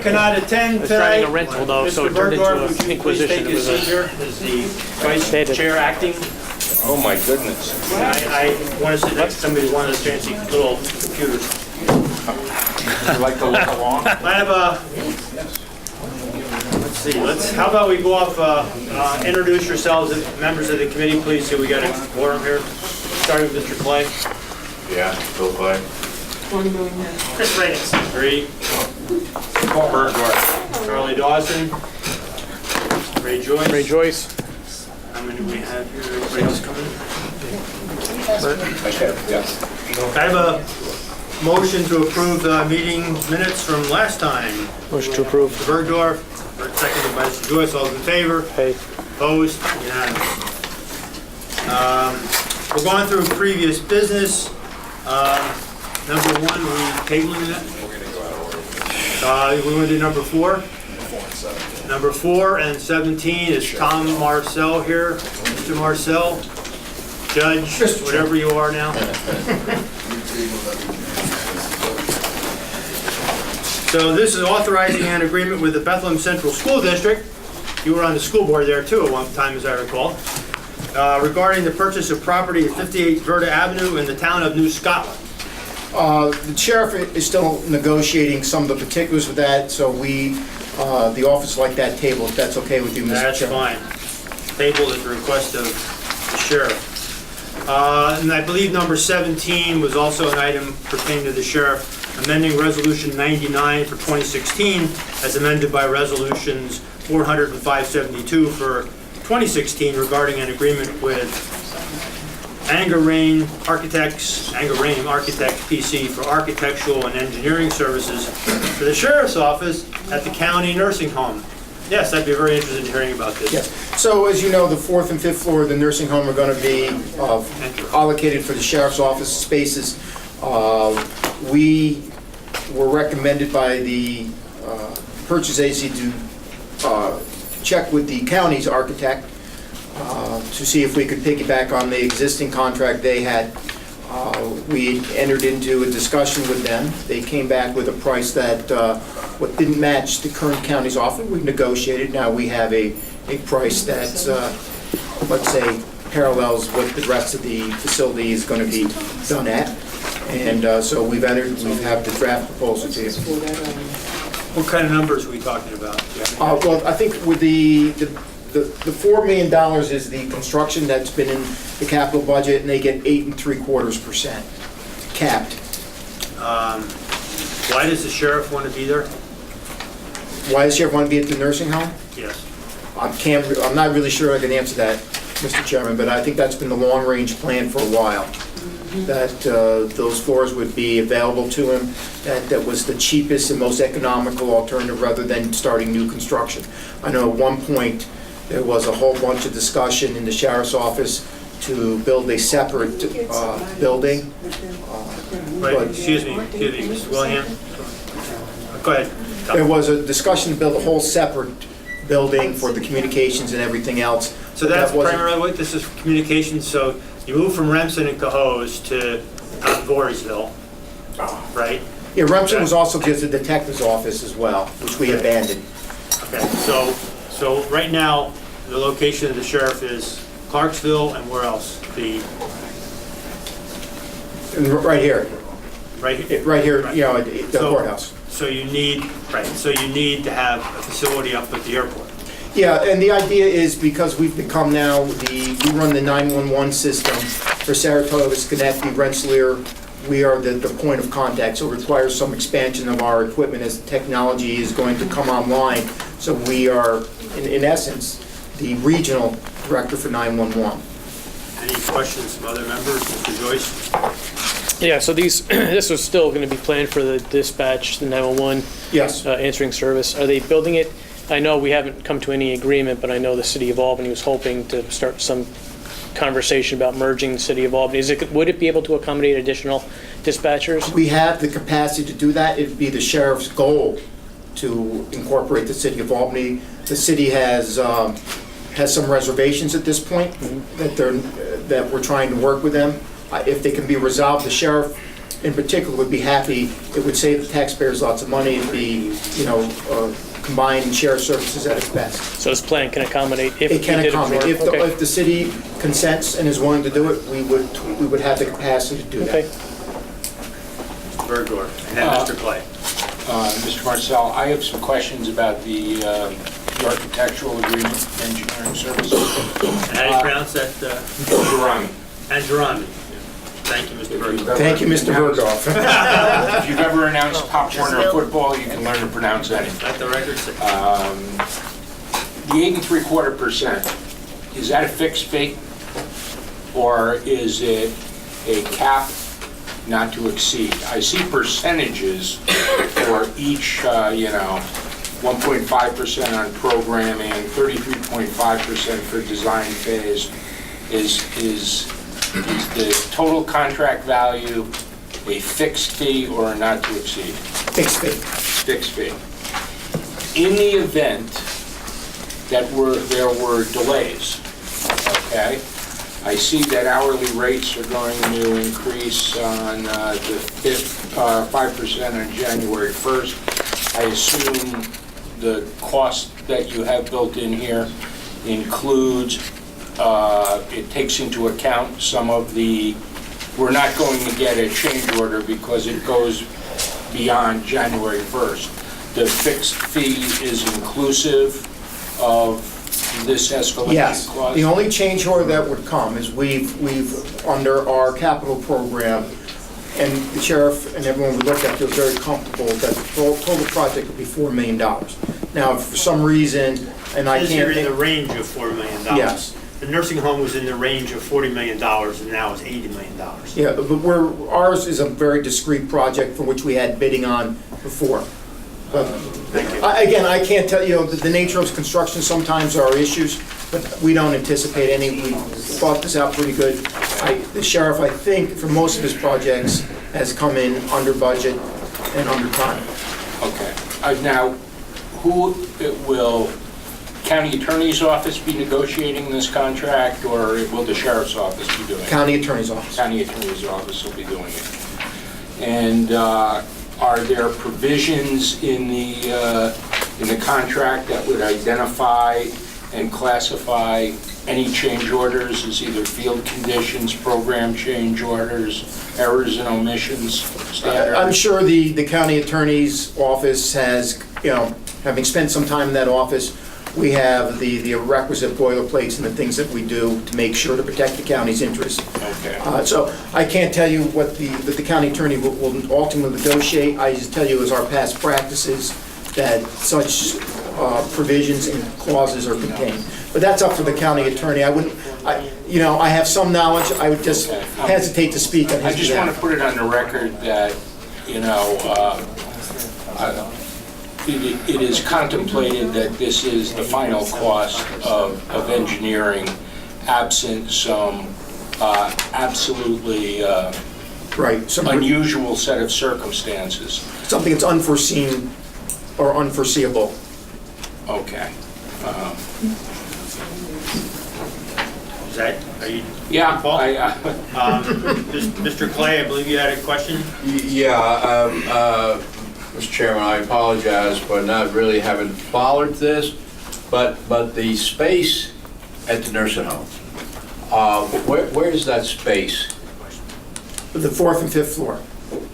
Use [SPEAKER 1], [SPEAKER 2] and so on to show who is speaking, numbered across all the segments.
[SPEAKER 1] cannot attend
[SPEAKER 2] was
[SPEAKER 1] tonight.
[SPEAKER 2] running a rental though, so
[SPEAKER 1] Mr.
[SPEAKER 2] it turned into
[SPEAKER 1] Bergdorf,
[SPEAKER 2] a
[SPEAKER 1] would you please
[SPEAKER 2] inquisition.
[SPEAKER 1] take
[SPEAKER 2] It
[SPEAKER 1] your
[SPEAKER 2] was
[SPEAKER 1] seat
[SPEAKER 2] a,
[SPEAKER 1] here as the vice
[SPEAKER 2] David.
[SPEAKER 1] chair acting?
[SPEAKER 3] Oh my goodness.
[SPEAKER 1] I want to sit next to somebody with one of those fancy little computers.
[SPEAKER 3] Would you like to look along?
[SPEAKER 1] I have a, let's see, how about we go off, introduce yourselves, members of the committee, please, so we got a quorum here. Starting with Mr. Clay.
[SPEAKER 3] Yeah, Bill Clay.
[SPEAKER 1] Chris Reagan. 3.
[SPEAKER 3] Bergdorf.
[SPEAKER 1] Charlie Dawson. Ray Joyce.
[SPEAKER 2] Ray Joyce.
[SPEAKER 1] How many do we have here? Everybody else coming?
[SPEAKER 3] Yes.
[SPEAKER 1] I have a motion to approve the meeting minutes from last time.
[SPEAKER 2] Motion to approve.
[SPEAKER 1] Mr. Bergdorf, seconded by Mr. Joyce, all those in favor?
[SPEAKER 2] Hey.
[SPEAKER 1] Opposed? Unanimous. We're going through previous business. Number 1, we tabling that?
[SPEAKER 3] We're going to go out of order.
[SPEAKER 1] We want to do number 4?
[SPEAKER 3] 4 and 7.
[SPEAKER 1] Number 4 and 17 is Tom Marcel here. Mr. Marcel, judge, whatever you are now. So this is authorizing an agreement with the Bethlehem Central School District. You were on the school board there too at one time, as I recall. Regarding the purchase of property at 58 Verda Avenue in the town of New Scotland.
[SPEAKER 4] The sheriff is still negotiating some of the particulars of that, so the office like that table, if that's okay with you, Mr.
[SPEAKER 1] That's
[SPEAKER 4] Chairman.
[SPEAKER 1] fine. Table at the request of the sheriff. And I believe number 17 was also an item pertaining to the sheriff, amending Resolution 99 for 2016 as amended by Resolutions 400 and 572 for 2016 regarding an agreement with Angerain Architects PC for architectural and engineering services for the sheriff's office at the county nursing home. Yes, I'd be very interested in hearing about this.
[SPEAKER 4] Yes. So as you know, the 4th and 5th floor of the nursing home are going to be allocated for the sheriff's office spaces. We were recommended by the purchase agency to check with the county's architect to see if we could piggyback on the existing contract they had. We entered into a discussion with them. They came back with a price that what didn't match the current county's offer. We negotiated. Now we have a price that's, let's say, parallels what the rest of the facility is going to be done at. And so we have the draft proposal to you.
[SPEAKER 1] What kind of numbers are we talking about?
[SPEAKER 4] Well, I think with the $4 million is the construction that's been in the capital budget, and they get 8 3/4% capped.
[SPEAKER 1] Why does the sheriff want to be there?
[SPEAKER 4] Why does the sheriff want to be at the nursing home?
[SPEAKER 1] Yes.
[SPEAKER 4] I'm not really sure I can answer that, Mr. Chairman, but I think that's been the long-range plan for a while, that those floors would be available to him, that was the cheapest and most economical alternative rather than starting new construction. I know at one point there was a whole bunch of discussion in the sheriff's office to build a separate building.
[SPEAKER 1] Wait, excuse me, Mr. William. Go ahead.
[SPEAKER 4] There was a discussion to build a whole separate building for the communications and everything else.
[SPEAKER 1] So that's
[SPEAKER 4] That wasn't-
[SPEAKER 1] primarily what this is, communications. So you move from Remsen and Cohoes to Voorheesville, right?
[SPEAKER 4] Yeah, Remsen was also just a detective's office as well, which we abandoned.
[SPEAKER 1] Okay, so right now, the location of the sheriff is Clarksville, and where else?
[SPEAKER 4] And right here,
[SPEAKER 1] Right here?
[SPEAKER 4] right here, you know, at the
[SPEAKER 1] So-
[SPEAKER 4] courthouse.
[SPEAKER 1] So you need to have a facility up at the airport.
[SPEAKER 4] Yeah, and the idea is because we've become now we run the 911 system for Saratoga, Schenectady, Rensselaer. We are the point of contact, so it requires some expansion of our equipment as the technology is going to come online. So we are, in essence, the regional director for 911.
[SPEAKER 1] Any questions from other members? Mr. Joyce?
[SPEAKER 2] Yeah, so this was still going to be planned for the dispatch, the 911
[SPEAKER 4] Yes.
[SPEAKER 2] answering service. Are they building it? I know we haven't come to any agreement, but I know the city of Albany was hoping to start some conversation about merging the city of Albany. Would it be able to accommodate additional dispatchers?
[SPEAKER 4] We have the capacity to do that. It'd be the sheriff's goal to incorporate the city of Albany. The city has some reservations at this point that we're trying to work with them. If they can be resolved, the sheriff in particular would be happy. It would save the taxpayers lots of money. It'd be, combined share services at its best.
[SPEAKER 2] So this plan can accommodate if we
[SPEAKER 4] It can
[SPEAKER 2] did
[SPEAKER 4] accommodate.
[SPEAKER 2] absorb? Okay.
[SPEAKER 4] If the city consents and is willing to do it, we would have the capacity to do that.
[SPEAKER 2] Okay.
[SPEAKER 1] Bergdorf, and then Mr. Clay.
[SPEAKER 5] Mr. Marcel, I have some questions about the architectural agreement, engineering services.
[SPEAKER 1] And how do you pronounce that?
[SPEAKER 5] Durrani.
[SPEAKER 1] Angelrami. Thank you, Mr. Bergdorf.
[SPEAKER 4] Thank you, Mr. Bergdorf.
[SPEAKER 5] If you've ever announced Pop Warner football, you can learn to pronounce anything.
[SPEAKER 1] Let the record say.
[SPEAKER 5] The 8.75%, is that a fixed fee? Or is it a cap not to exceed? I see percentages for each, 1.5% on programming, 33.5% for design phase. Is the total contract value a fixed fee or a not to exceed?
[SPEAKER 4] Fixed fee.
[SPEAKER 5] Fixed fee. In the event that there were delays, okay, I see that hourly rates are going to increase on the 5% on January 1st. I assume the cost that you have built in here includes, it takes into account some of we're not going to get a change order because it goes beyond January 1st. The fixed fee is inclusive of this escalation
[SPEAKER 4] Yes.
[SPEAKER 5] clause?
[SPEAKER 4] The only change order that would come is we've under our capital program, and the sheriff and everyone we looked at feels very comfortable that the total project would be $4 million. Now, if for some reason, and I
[SPEAKER 1] This
[SPEAKER 4] can't
[SPEAKER 1] year in the
[SPEAKER 4] think,
[SPEAKER 1] range of $4 million.
[SPEAKER 4] Yes.
[SPEAKER 1] The nursing home was in the range of $40 million, and now it's $80 million.
[SPEAKER 4] yeah, but ours is a very discrete project for which we had bidding on before. But
[SPEAKER 1] Thank you.
[SPEAKER 4] again, I can't tell you, the nature of construction sometimes are issues, but we don't anticipate any. We thought this out pretty good. The sheriff, I think, for most of his projects, has come in under budget and under time.
[SPEAKER 5] Okay. Now, will county attorney's office be negotiating this contract, or will the sheriff's office be doing it?
[SPEAKER 4] County Attorney's Office.
[SPEAKER 5] County attorney's office will be doing it. And are there provisions in the contract that would identify and classify any change orders as either field conditions, program change orders, errors and omissions, standard?
[SPEAKER 4] I'm sure the county attorney's office has, having spent some time in that office, we have the requisite boilerplates and the things that we do to make sure to protect the county's interests.
[SPEAKER 5] Okay.
[SPEAKER 4] So I can't tell you what the county attorney will ultimately negotiate. I just tell you as our past practices that such provisions and clauses are contained. But that's up to the county attorney. I have some knowledge. I would just hesitate to speak on his
[SPEAKER 5] I just want to
[SPEAKER 4] behalf.
[SPEAKER 5] put it on the record that, it is contemplated that this is the final cost of engineering, absent some absolutely
[SPEAKER 4] Right.
[SPEAKER 5] unusual set of circumstances.
[SPEAKER 4] Something that's unforeseen or unforeseeable.
[SPEAKER 5] Okay.
[SPEAKER 1] Is that, are you?
[SPEAKER 5] Yeah,
[SPEAKER 1] Paul?
[SPEAKER 5] Mr.
[SPEAKER 1] Mr. Clay, I believe you had a question?
[SPEAKER 6] Yeah, Mr. Chairman, I apologize for not really having followed this, but the space at the nursing home, where is that space
[SPEAKER 4] The 4th and 5th floor.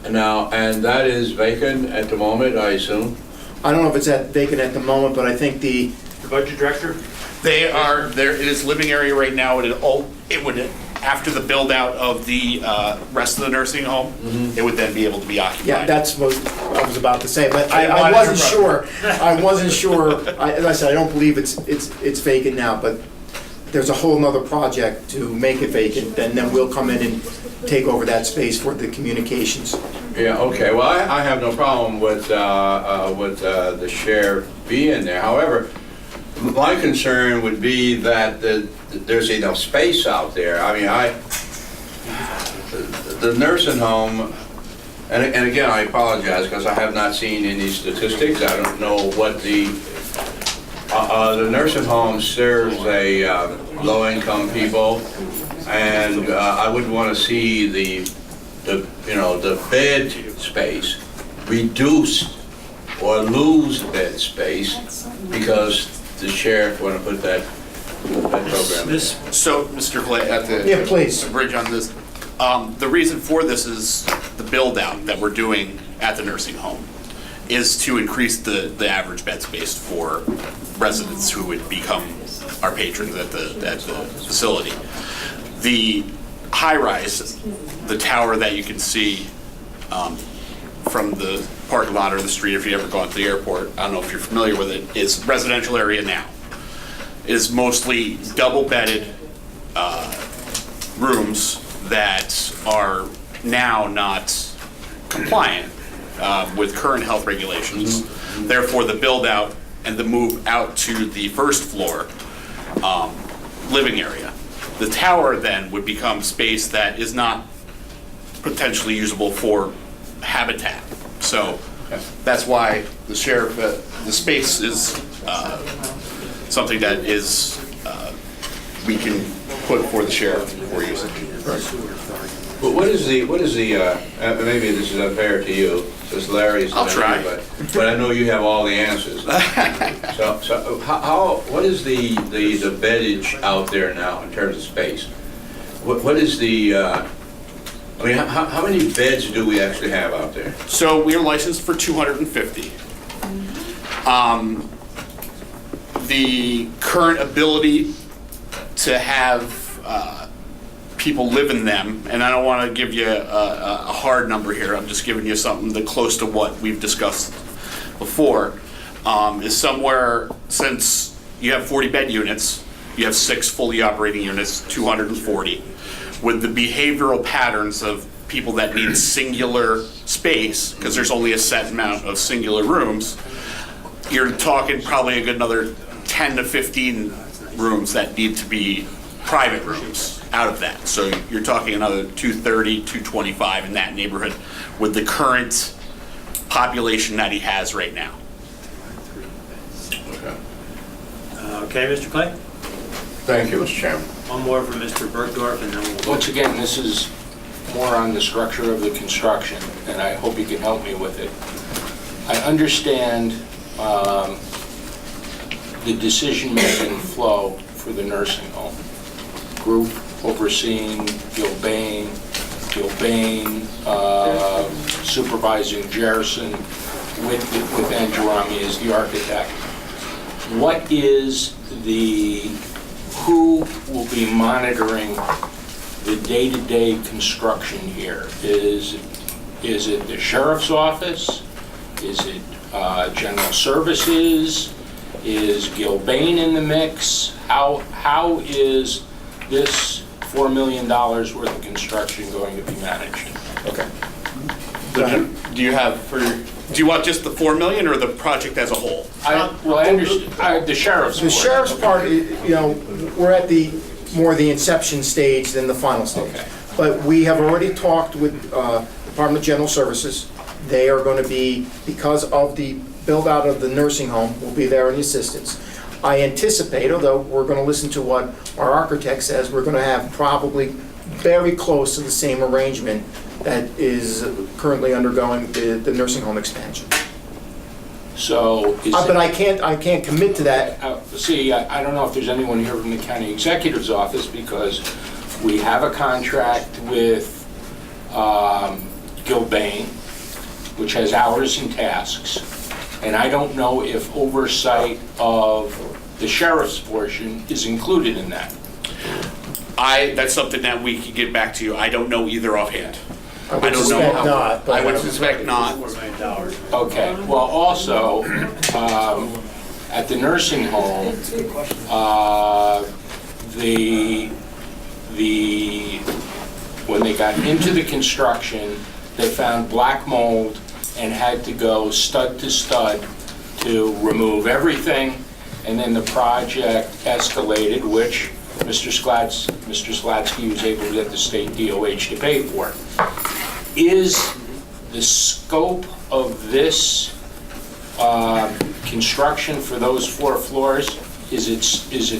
[SPEAKER 6] now? And that is vacant at the moment, I assume?
[SPEAKER 4] I don't know if it's vacant at the moment, but I think
[SPEAKER 1] The budget director?
[SPEAKER 7] It is living area right now. It would, after the build out of the rest of the nursing home, it would then be able to be occupied.
[SPEAKER 4] yeah, that's what I was about to say, but
[SPEAKER 7] I
[SPEAKER 4] I
[SPEAKER 7] wanted to
[SPEAKER 4] wasn't sure. I wasn't sure. As I said, I don't believe it's vacant now, but there's a whole nother project to make it vacant, and then we'll come in and take over that space for the communications.
[SPEAKER 6] Yeah, okay, well, I have no problem with the sheriff being there. However, my concern would be that there's enough space out there. I mean, the nursing home, and again, I apologize because I have not seen any statistics. I don't know what the nursing home serves low-income people, and I wouldn't want to see the bed space reduce or lose bed space because the sheriff want to put that program in?
[SPEAKER 1] This,
[SPEAKER 7] So, Mr. Clay, at the.
[SPEAKER 4] Yeah, please.
[SPEAKER 7] Bridge on this. The reason for this is the build-out that we're doing at the nursing home is to increase the average bed space for residents who would become our patrons at the facility. The high-rise, the tower that you can see from the parking lot or the street, if you ever gone to the airport, I don't know if you're familiar with it, is residential area now. It is mostly double-bedded rooms that are now not compliant with current health regulations. Therefore, the build-out and the move out to the first floor living area. The tower then would become space that is not potentially usable for habitat. So that's why the sheriff, the space is something that is, we can put for the sheriff for use.
[SPEAKER 6] But what is the, maybe this is unfair to you, since Larry's.
[SPEAKER 7] I'll try.
[SPEAKER 6] But I know you have all the answers. So what is the beddage out there now in terms of space? What is the, how many beds do we actually have out there?
[SPEAKER 7] So we are licensed for 250. The current ability to have people live in them, and I don't want to give you a hard number here, I'm just giving you something that close to what we've discussed before, is somewhere, since you have 40 bed units, you have 6 fully operating units, 240. With the behavioral patterns of people that need singular space, because there's only a set amount of singular rooms, you're talking probably a good another 10 to 15 rooms that need to be private rooms out of that. So you're talking another 230, 225 in that neighborhood with the current population that he has right now.
[SPEAKER 1] okay, Mr. Clay?
[SPEAKER 6] Thank you, Mr. Chairman.
[SPEAKER 1] One more from Mr. Bergdorf, and then we'll...
[SPEAKER 5] Once again, this is more on the structure of the construction, and I hope you can help me with it. I understand the decision-making flow for the nursing home. Group overseeing Gilbane, supervising Jerison with Angelami as the architect. What is who will be monitoring the day-to-day construction here? Is it the sheriff's office? Is it general services? Is Gilbane in the mix? How is this $4 million worth of construction going to be managed?
[SPEAKER 4] Okay.
[SPEAKER 7] Do you want just the 4 million or the project as a whole?
[SPEAKER 5] I understand, the sheriff's.
[SPEAKER 4] The sheriff's part, we're at more the inception stage than the final stage.
[SPEAKER 5] Okay.
[SPEAKER 4] But we have already talked with Department of General Services. They are going to be, because of the build-out of the nursing home, will be there in assistance. I anticipate, although we're going to listen to what our architect says, we're going to have probably very close to the same arrangement that is currently undergoing the nursing home expansion.
[SPEAKER 5] So is
[SPEAKER 4] But I can't commit to that.
[SPEAKER 5] See, I don't know if there's anyone here from the county executive's office, because we have a contract with Gilbane, which has hours and tasks, and I don't know if oversight of the sheriff's portion is included in that.
[SPEAKER 7] That's something that we can get back to you. I don't know either offhand.
[SPEAKER 4] I would suspect not.
[SPEAKER 7] I would suspect not.
[SPEAKER 1] $4 million.
[SPEAKER 5] Okay, well, also, at the nursing home, when they got into the construction, they found black mold and had to go stud to stud to remove everything, and then the project escalated, which Mr. Slatsky was able to get the state DOH to pay for. Is the scope of this construction for those 4 floors, is it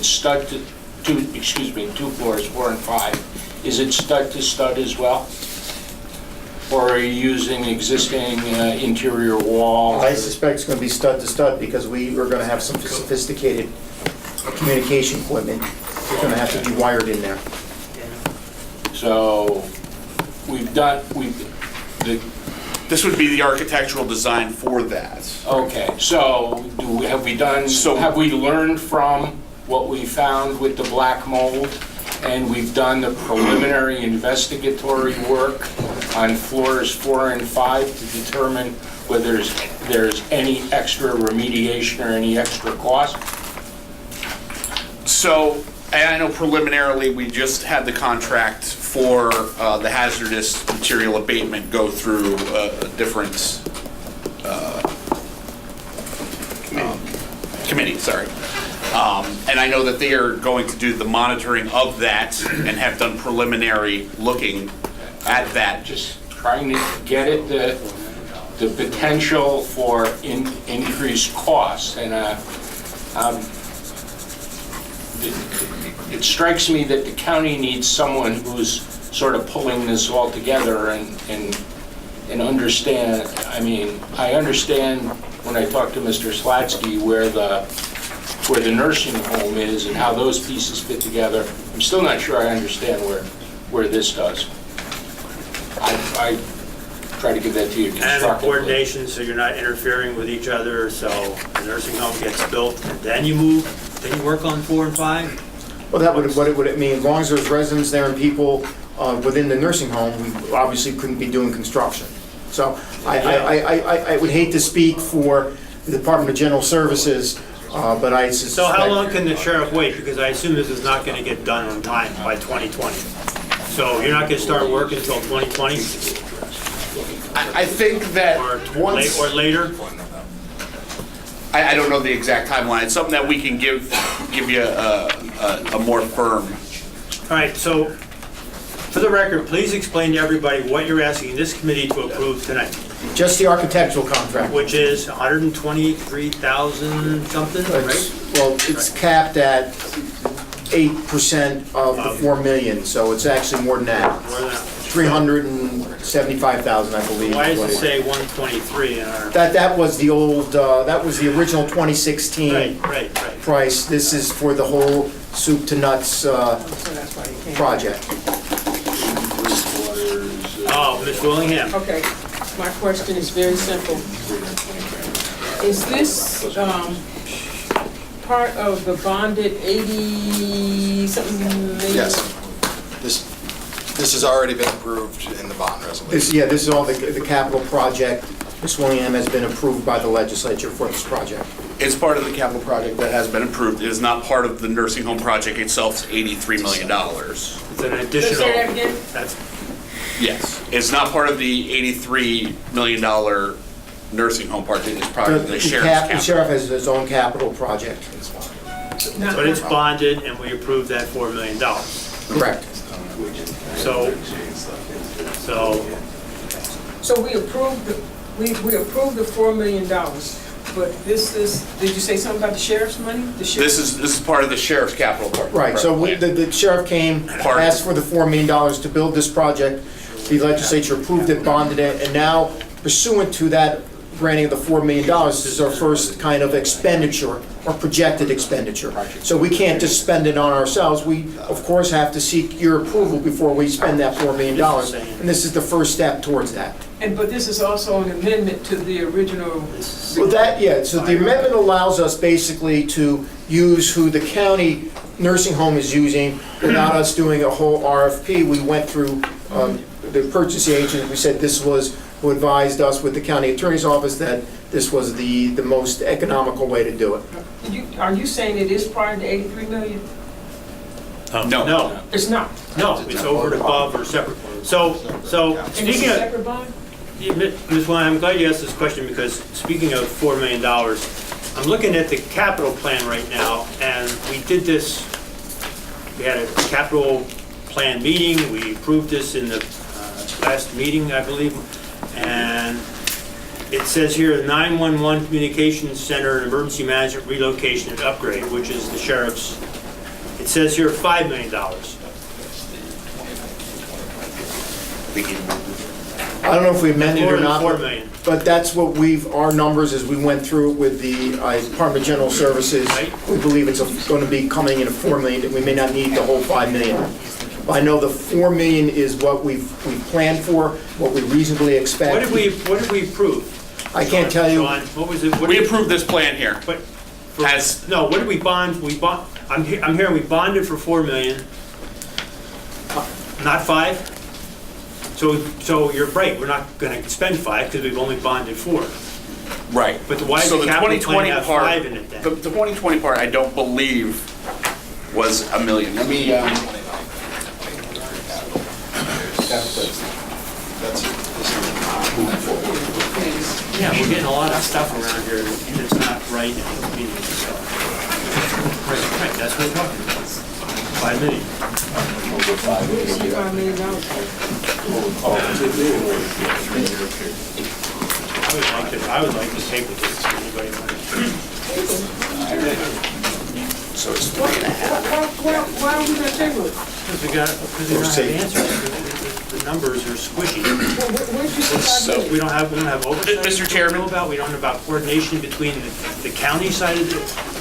[SPEAKER 5] stud to, 2 floors, 4 and 5, is it stud to stud as well? Or are you using existing interior walls?
[SPEAKER 4] I suspect it's going to be stud to stud because we are going to have some sophisticated communication equipment. It's going to have to be wired in there.
[SPEAKER 5] So
[SPEAKER 7] This would be the architectural design for that.
[SPEAKER 5] okay, so have we learned from what we found with the black mold? And we've done the preliminary investigatory work on floors 4 and 5 to determine whether there's any extra remediation or any extra cost?
[SPEAKER 7] So, and I know preliminarily, we just had the contract for the hazardous material abatement go through a different committee, sorry. And I know that they are going to do the monitoring of that and have done preliminary looking at that.
[SPEAKER 5] Just trying to get at the potential for increased costs. And it strikes me that the county needs someone who's sort of pulling this all together and understand. I mean, I understand when I talk to Mr. Slatsky where the nursing home is and how those pieces fit together. I'm still not sure I understand where this does. I try to give that to you
[SPEAKER 1] And the
[SPEAKER 5] constructively.
[SPEAKER 1] coordination, so you're not interfering with each other, so the nursing home gets built, and then you move, then you work on 4 and 5?
[SPEAKER 4] Well, that would, what it would mean, as long as there's residents there and people within the nursing home, we obviously couldn't be doing construction. So I would hate to speak for the Department of General Services, but I suspect...
[SPEAKER 1] So how long can the sheriff wait? Because I assume this is not going to get done on time by 2020. So you're not going to start work until 2020?
[SPEAKER 7] I think that once...
[SPEAKER 1] Or later?
[SPEAKER 7] I don't know the exact timeline. It's something that we can give you a more firm.
[SPEAKER 1] All right, so for the record, please explain to everybody what you're asking this committee to approve tonight,
[SPEAKER 4] Just the architectural contract.
[SPEAKER 1] which is 123,000 something, right?
[SPEAKER 4] Well, it's capped at 8% of the 4 million, so it's actually more than that.
[SPEAKER 1] More than that.
[SPEAKER 4] 375,000, I believe.
[SPEAKER 1] Why
[SPEAKER 4] is
[SPEAKER 1] does
[SPEAKER 4] what
[SPEAKER 1] it
[SPEAKER 4] it-
[SPEAKER 1] say 123 in our?
[SPEAKER 4] That was the old, that was the original 2016
[SPEAKER 1] Right.
[SPEAKER 4] price. This is for the whole soup to nuts project.
[SPEAKER 1] Oh, Ms. Willingham.
[SPEAKER 8] Okay, my question is very simple. Is this part of the bonded 80-something million?
[SPEAKER 9] Yes. This has already been approved in the bond resolution.
[SPEAKER 4] This is all the capital project. Ms. Willingham has been approved by the legislature for this project.
[SPEAKER 7] It's part of the capital project that has been approved. It is not part of the nursing home project itself. It's $83 million.
[SPEAKER 1] It's an additional.
[SPEAKER 8] Say that again?
[SPEAKER 1] That's,
[SPEAKER 7] Yes, it's not part of the $83 million nursing home project. It's part of the sheriff's
[SPEAKER 4] The
[SPEAKER 7] capital.
[SPEAKER 4] sheriff has his own capital project.
[SPEAKER 1] but it's bonded and we approved that $4 million.
[SPEAKER 4] Correct.
[SPEAKER 1] So
[SPEAKER 8] So we approved the $4 million, but this is, did you say something about the sheriff's money?
[SPEAKER 7] This is part of the sheriff's capital part.
[SPEAKER 4] Right, so the sheriff came,
[SPEAKER 7] Pardon?
[SPEAKER 4] asked for the $4 million to build this project. The legislature approved it, bonded it, and now pursuant to that granting of the $4 million, this is our first kind of expenditure, or projected expenditure. So we can't just spend it on ourselves. We, of course, have to seek your approval before we spend that $4 million. And this is the first step towards that.
[SPEAKER 8] But this is also an amendment to the original.
[SPEAKER 4] Well, so the amendment allows us basically to use who the county nursing home is using without us doing a whole RFP. We went through the purchasing agent, we said this was who advised us with the county attorney's office that this was the most economical way to do it.
[SPEAKER 8] Are you saying it is part of the 83 million?
[SPEAKER 1] no,
[SPEAKER 8] It's not.
[SPEAKER 1] it's over and above or separate. So
[SPEAKER 8] And it's a
[SPEAKER 1] speaking of,
[SPEAKER 8] separate bond?
[SPEAKER 1] Ms. Williams, I'm glad you asked this question because speaking of $4 million, I'm looking at the capital plan right now, and we did this, we had a capital plan meeting, we approved this in the last meeting, I believe, and it says here, the 911 Communications Center and Emergency Management Relocation and Upgrade, which is the sheriff's, it says here $5 million.
[SPEAKER 4] I don't know if we amended
[SPEAKER 1] More
[SPEAKER 4] or
[SPEAKER 1] than
[SPEAKER 4] not.
[SPEAKER 1] 4 million.
[SPEAKER 4] But that's what our numbers, as we went through it with the Department of General Services,
[SPEAKER 1] Right.
[SPEAKER 4] we believe it's going to be coming in at 4 million, and we may not need the whole 5 million. But I know the 4 million is what we've planned for, what we reasonably expect.
[SPEAKER 1] What did we approve?
[SPEAKER 4] I can't tell you.
[SPEAKER 1] Sean, what was it? What
[SPEAKER 7] We
[SPEAKER 1] did-
[SPEAKER 7] approved this plan here.
[SPEAKER 1] But, for-
[SPEAKER 7] Has-
[SPEAKER 1] no, what did we bond, I'm hearing we bonded for 4 million, not 5? So you're right, we're not gonna spend 5 because we've only bonded 4.
[SPEAKER 7] Right.
[SPEAKER 1] But why does
[SPEAKER 7] So
[SPEAKER 1] the capital plan
[SPEAKER 7] 2020
[SPEAKER 1] have
[SPEAKER 7] part-
[SPEAKER 1] 5 in it then?
[SPEAKER 7] The 2020 part, I don't believe was $1 million. Let me,
[SPEAKER 1] Yeah, we're getting a lot of stuff around here that's not right and convenient, so. Right, that's what we're talking about. 5 million.
[SPEAKER 8] $5 million.
[SPEAKER 1] I would like to table this, anybody want
[SPEAKER 7] so it's 3.5.
[SPEAKER 8] Why are we gonna table it?
[SPEAKER 1] Because we don't have answers. The numbers are squishy.
[SPEAKER 8] Where'd you see
[SPEAKER 7] So-
[SPEAKER 8] 5 million?
[SPEAKER 1] We don't have oversight.
[SPEAKER 7] Mr. Chairman.
[SPEAKER 1] We don't know about coordination between the county side of the,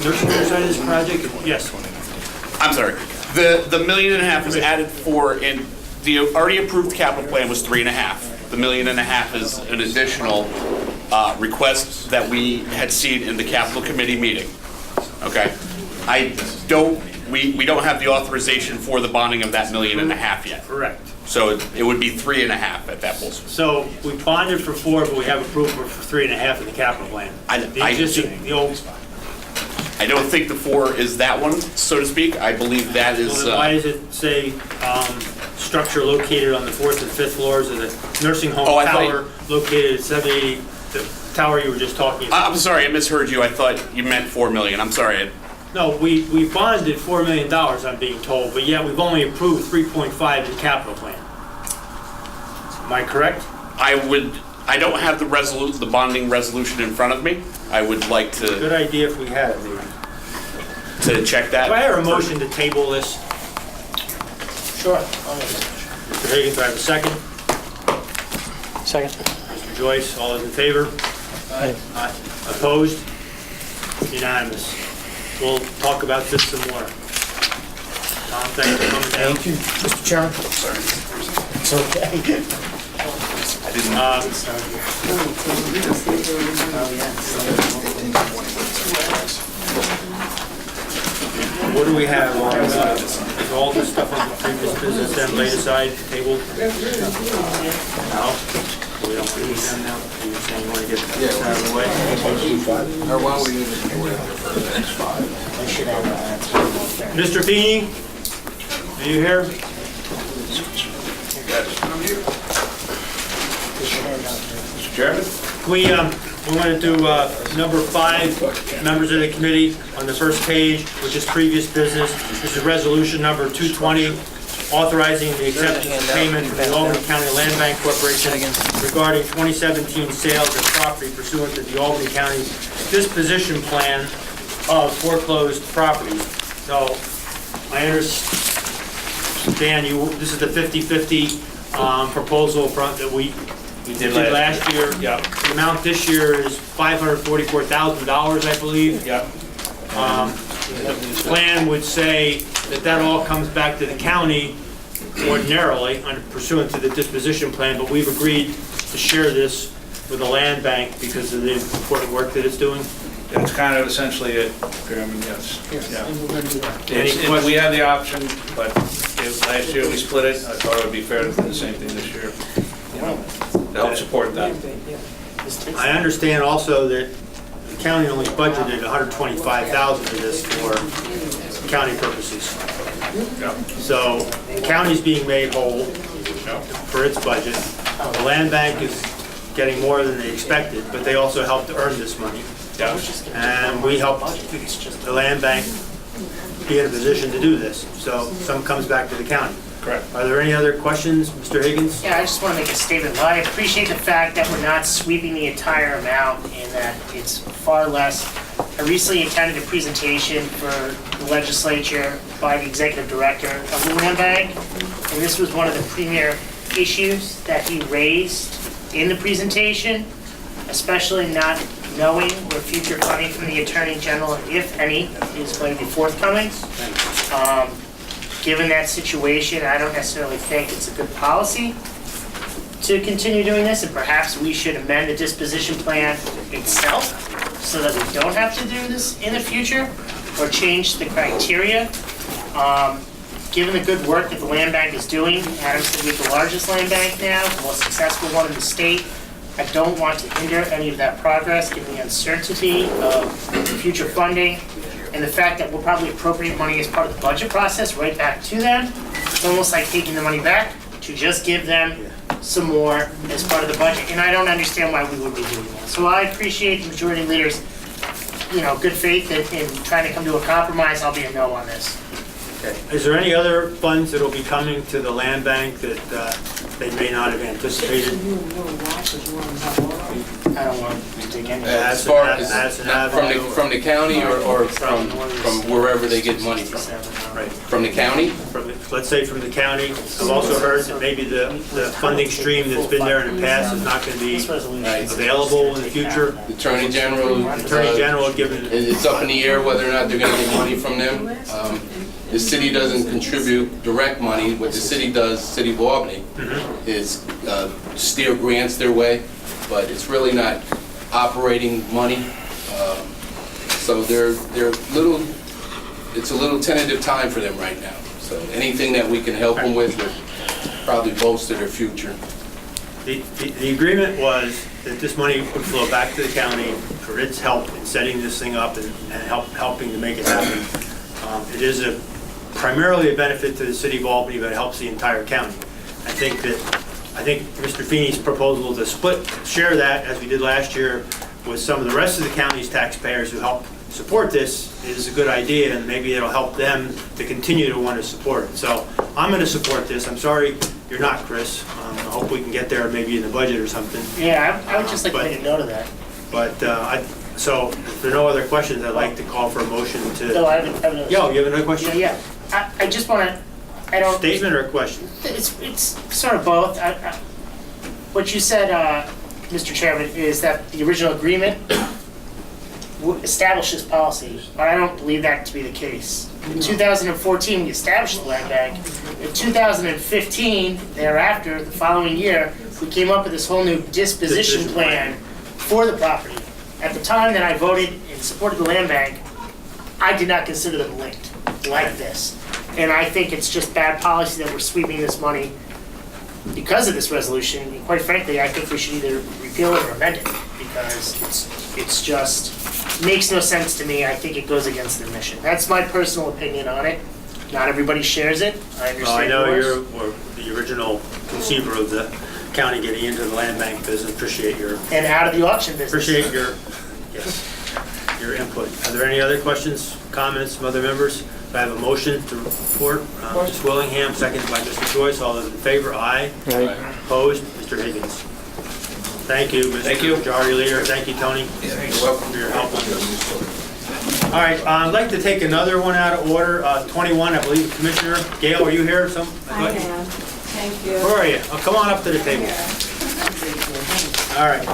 [SPEAKER 1] nursing home side of this project. Yes,
[SPEAKER 7] I'm sorry. The $1.5 million is added for, in the already approved capital plan was 3.5. The $1.5 million is an additional request that we had seen in the capital committee meeting. Okay? We don't have the authorization for the bonding of that $1.5 million yet.
[SPEAKER 1] correct.
[SPEAKER 7] So it would be 3.5 at that point.
[SPEAKER 1] So we bonded for 4, but we have approval for 3.5 in the capital plan. The existing, the old,
[SPEAKER 7] I don't think the 4 is that one, so to speak. I believe that is,
[SPEAKER 1] well, then why does it say, structure located on the 4th and 5th floors of the nursing home
[SPEAKER 7] Oh, I thought
[SPEAKER 1] tower located at 780, the tower you were just talking about?
[SPEAKER 7] I'm sorry, I misheard you. I thought you meant 4 million. I'm sorry.
[SPEAKER 1] No, we bonded $4 million, I'm being told, but yet we've only approved 3.5 in capital plan. Am I correct?
[SPEAKER 7] I don't have the bonding resolution in front of me. I would like
[SPEAKER 1] Good
[SPEAKER 7] to
[SPEAKER 1] idea if we had it, maybe.
[SPEAKER 7] check that.
[SPEAKER 1] Do I hear a motion to table this?
[SPEAKER 8] Sure.
[SPEAKER 1] Mr. Higgins, do I have a second?
[SPEAKER 2] Second.
[SPEAKER 1] Mr. Joyce, all those in favor?
[SPEAKER 2] Aye.
[SPEAKER 1] Aye. Opposed? Unanimous. We'll talk about this some more. Tom, thanks for coming down.
[SPEAKER 4] Thank you, Mr. Chairman. It's okay.
[SPEAKER 1] What do we have on, is all this stuff on the previous business then laid aside, tabled? No? We don't want to use them now? You're saying you want to get this out of the way?
[SPEAKER 9] Or why don't we do this for the next 5?
[SPEAKER 1] Mr. Feeney, are you here?
[SPEAKER 6] Mr. Chairman?
[SPEAKER 1] We want to do number 5, members of the committee, on the first page, which is previous business. This is resolution number 220, authorizing the acceptance of payment from the Albany County Land Bank Corporation regarding 2017 sales of property pursuant to the Albany County disposition plan of foreclosed properties. So I understand this is the 50/50 proposal that we did last year.
[SPEAKER 2] Yep.
[SPEAKER 1] The amount this year is $544,000, I believe.
[SPEAKER 2] Yep.
[SPEAKER 1] The plan would say that all comes back to the county ordinarily pursuant to the disposition plan, but we've agreed to share this with the land bank because of the important work that it's doing.
[SPEAKER 10] That's kind of essentially it, Chairman, yes. Yeah.
[SPEAKER 1] Any questions?
[SPEAKER 10] We had the option, but last year we split it. I thought it would be fair to do the same thing this year. To help support that.
[SPEAKER 1] I understand also that the county only budgeted $125,000 for this for county purposes. So the county's being made whole for its budget. The land bank is getting more than they expected, but they also helped to earn this money. And we helped the land bank be in a position to do this. So some comes back to the county.
[SPEAKER 10] Correct.
[SPEAKER 1] Are there any other questions, Mr. Higgins?
[SPEAKER 11] Yeah, I just want to make a statement. Well, I appreciate the fact that we're not sweeping the entire amount and that it's far less. I recently attended a presentation for the legislature by the executive director of the land bank, and this was one of the premier issues that he raised in the presentation, especially not knowing where future funding from the Attorney General, if any, is going to be forthcoming. Given that situation, I don't necessarily think it's a good policy to continue doing this, and perhaps we should amend the disposition plan itself so that we don't have to do this in the future, or change the criteria. Given the good work that the land bank is doing, Adams said we have the largest land bank now, the most successful one in the state. I don't want to hinder any of that progress, given the uncertainty of future funding, and the fact that we'll probably appropriate money as part of the budget process right back to them. It's almost like taking the money back to just give them some more as part of the budget, and I don't understand why we would be doing that. So I appreciate the majority leader's, good faith in trying to come to a compromise. I'll be a no on this.
[SPEAKER 1] Is there any other funds that will be coming to the land bank that they may not have anticipated?
[SPEAKER 11] I don't want to take any.
[SPEAKER 12] As far as,
[SPEAKER 1] Madison
[SPEAKER 12] not
[SPEAKER 1] Avenue.
[SPEAKER 12] from the county or from wherever they get money from?
[SPEAKER 1] Right.
[SPEAKER 12] From the county?
[SPEAKER 1] Let's say from the county. I've also heard that maybe the funding stream that's been there in the past is not going to be
[SPEAKER 11] This resolution.
[SPEAKER 1] available in the future.
[SPEAKER 12] The Attorney General?
[SPEAKER 1] Attorney General given,
[SPEAKER 12] It's up in the air whether or not they're gonna get money from them. The city doesn't contribute direct money. What the city does, City of Albany, is steer grants their way, but it's really not operating money. So it's a little tentative time for them right now. So anything that we can help them with would probably bolster their future.
[SPEAKER 1] the agreement was that this money would flow back to the county for its help in setting this thing up and helping to make it happen. It is primarily a benefit to the city of Albany, but it helps the entire county. I think Mr. Feeney's proposal to share that, as we did last year, with some of the rest of the county's taxpayers who help support this is a good idea, and maybe it'll help them to continue to want to support it. So I'm going to support this. I'm sorry you're not, Chris. I hope we can get there maybe in the budget or something.
[SPEAKER 11] Yeah, I would just like to make a note of that.
[SPEAKER 1] But so if there are no other questions, I'd like to call for a motion to.
[SPEAKER 11] No, I have another.
[SPEAKER 1] Yo, you have another question?
[SPEAKER 11] Yeah. I just want to. I don't.
[SPEAKER 1] Statement or a question?
[SPEAKER 11] It's sort of both. What you said, Mr. Chairman, is that the original agreement establishes policy, but I don't believe that to be the case. In 2014, we established the land bank. In 2015, thereafter, the following year, we came up with this whole new disposition plan for the property. At the time that I voted in support of the land bank, I did not consider them linked like this. And I think it's just bad policy that we're sweeping this money because of this resolution. And quite frankly, I think we should either repeal it or amend it, because it's just makes no sense to me. I think it goes against their mission. That's my personal opinion on it. Not everybody shares it. I understand.
[SPEAKER 1] I know
[SPEAKER 11] yours.
[SPEAKER 1] you're the original conceiver of the county getting into the land bank business. Appreciate your
[SPEAKER 11] And out of the auction business.
[SPEAKER 1] appreciate your input. Are there any other questions, comments from other members? Do I have a motion to report? Ms. Willingham, seconded by Mr. Joyce. All those in favor? Aye.
[SPEAKER 12] Aye.
[SPEAKER 1] Opposed? Mr. Higgins. Thank you, Mr. Majority Leader. Thank you, Tony. You're welcome for your help on this. All right, I'd like to take another one out of order. 21, I believe, Commissioner Gale, are you here?
[SPEAKER 13] I am. Thank you.
[SPEAKER 1] Where are you? Oh, come on up to the table. All right.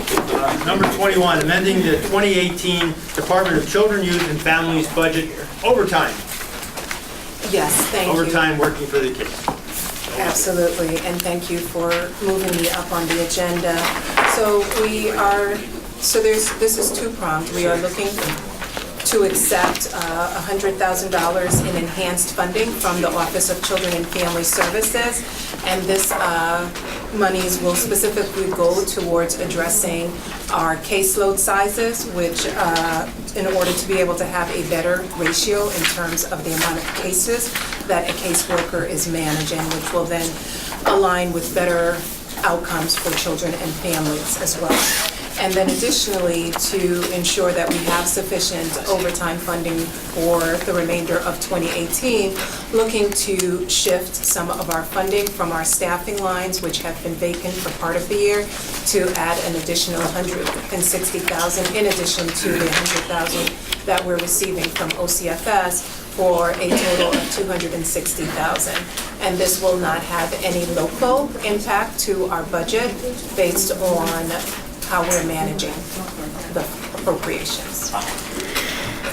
[SPEAKER 1] Number 21, amending the 2018 Department of Children, Youth, and Families budget overtime.
[SPEAKER 13] Yes, thank you.
[SPEAKER 1] Overtime working for the kids.
[SPEAKER 13] Absolutely, and thank you for moving me up on the agenda. This is two-pronged. We are looking to accept $100,000 in enhanced funding from the Office of Children and Family Services, and this monies will specifically go towards addressing our caseload sizes, which in order to be able to have a better ratio in terms of the amount of cases that a caseworker is managing, which will then align with better outcomes for children and families as well. And then additionally, to ensure that we have sufficient overtime funding for the remainder of 2018, looking to shift some of our funding from our staffing lines, which have been vacant for part of the year, to add an additional $160,000 in addition to the $100,000 that we're receiving from OCFS for a total of $260,000. And this will not have any local impact to our budget based on how we're managing the appropriations.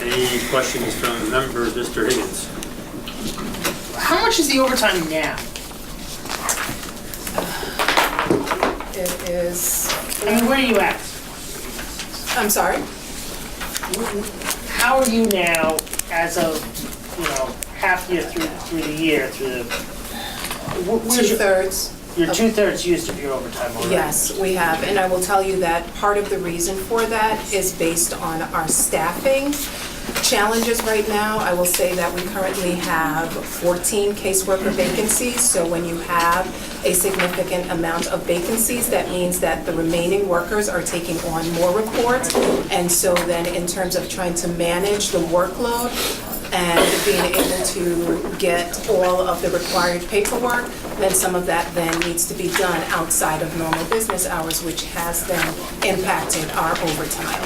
[SPEAKER 1] Any questions from members? Mr. Higgins?
[SPEAKER 11] How much is the overtime now?
[SPEAKER 13] It is,
[SPEAKER 11] I mean, where are you at?
[SPEAKER 13] I'm sorry?
[SPEAKER 11] How are you now, as of, half year through the year, where's your-
[SPEAKER 13] Two-thirds.
[SPEAKER 11] You're 2/3 used of your overtime already.
[SPEAKER 13] Yes, we have, and I will tell you that part of the reason for that is based on our staffing challenges right now. I will say that we currently have 14 caseworker vacancies, so when you have a significant amount of vacancies, that means that the remaining workers are taking on more reports, and so then in terms of trying to manage the workload and being able to get all of the required paperwork, then some of that then needs to be done outside of normal business hours, which has then impacted our overtime.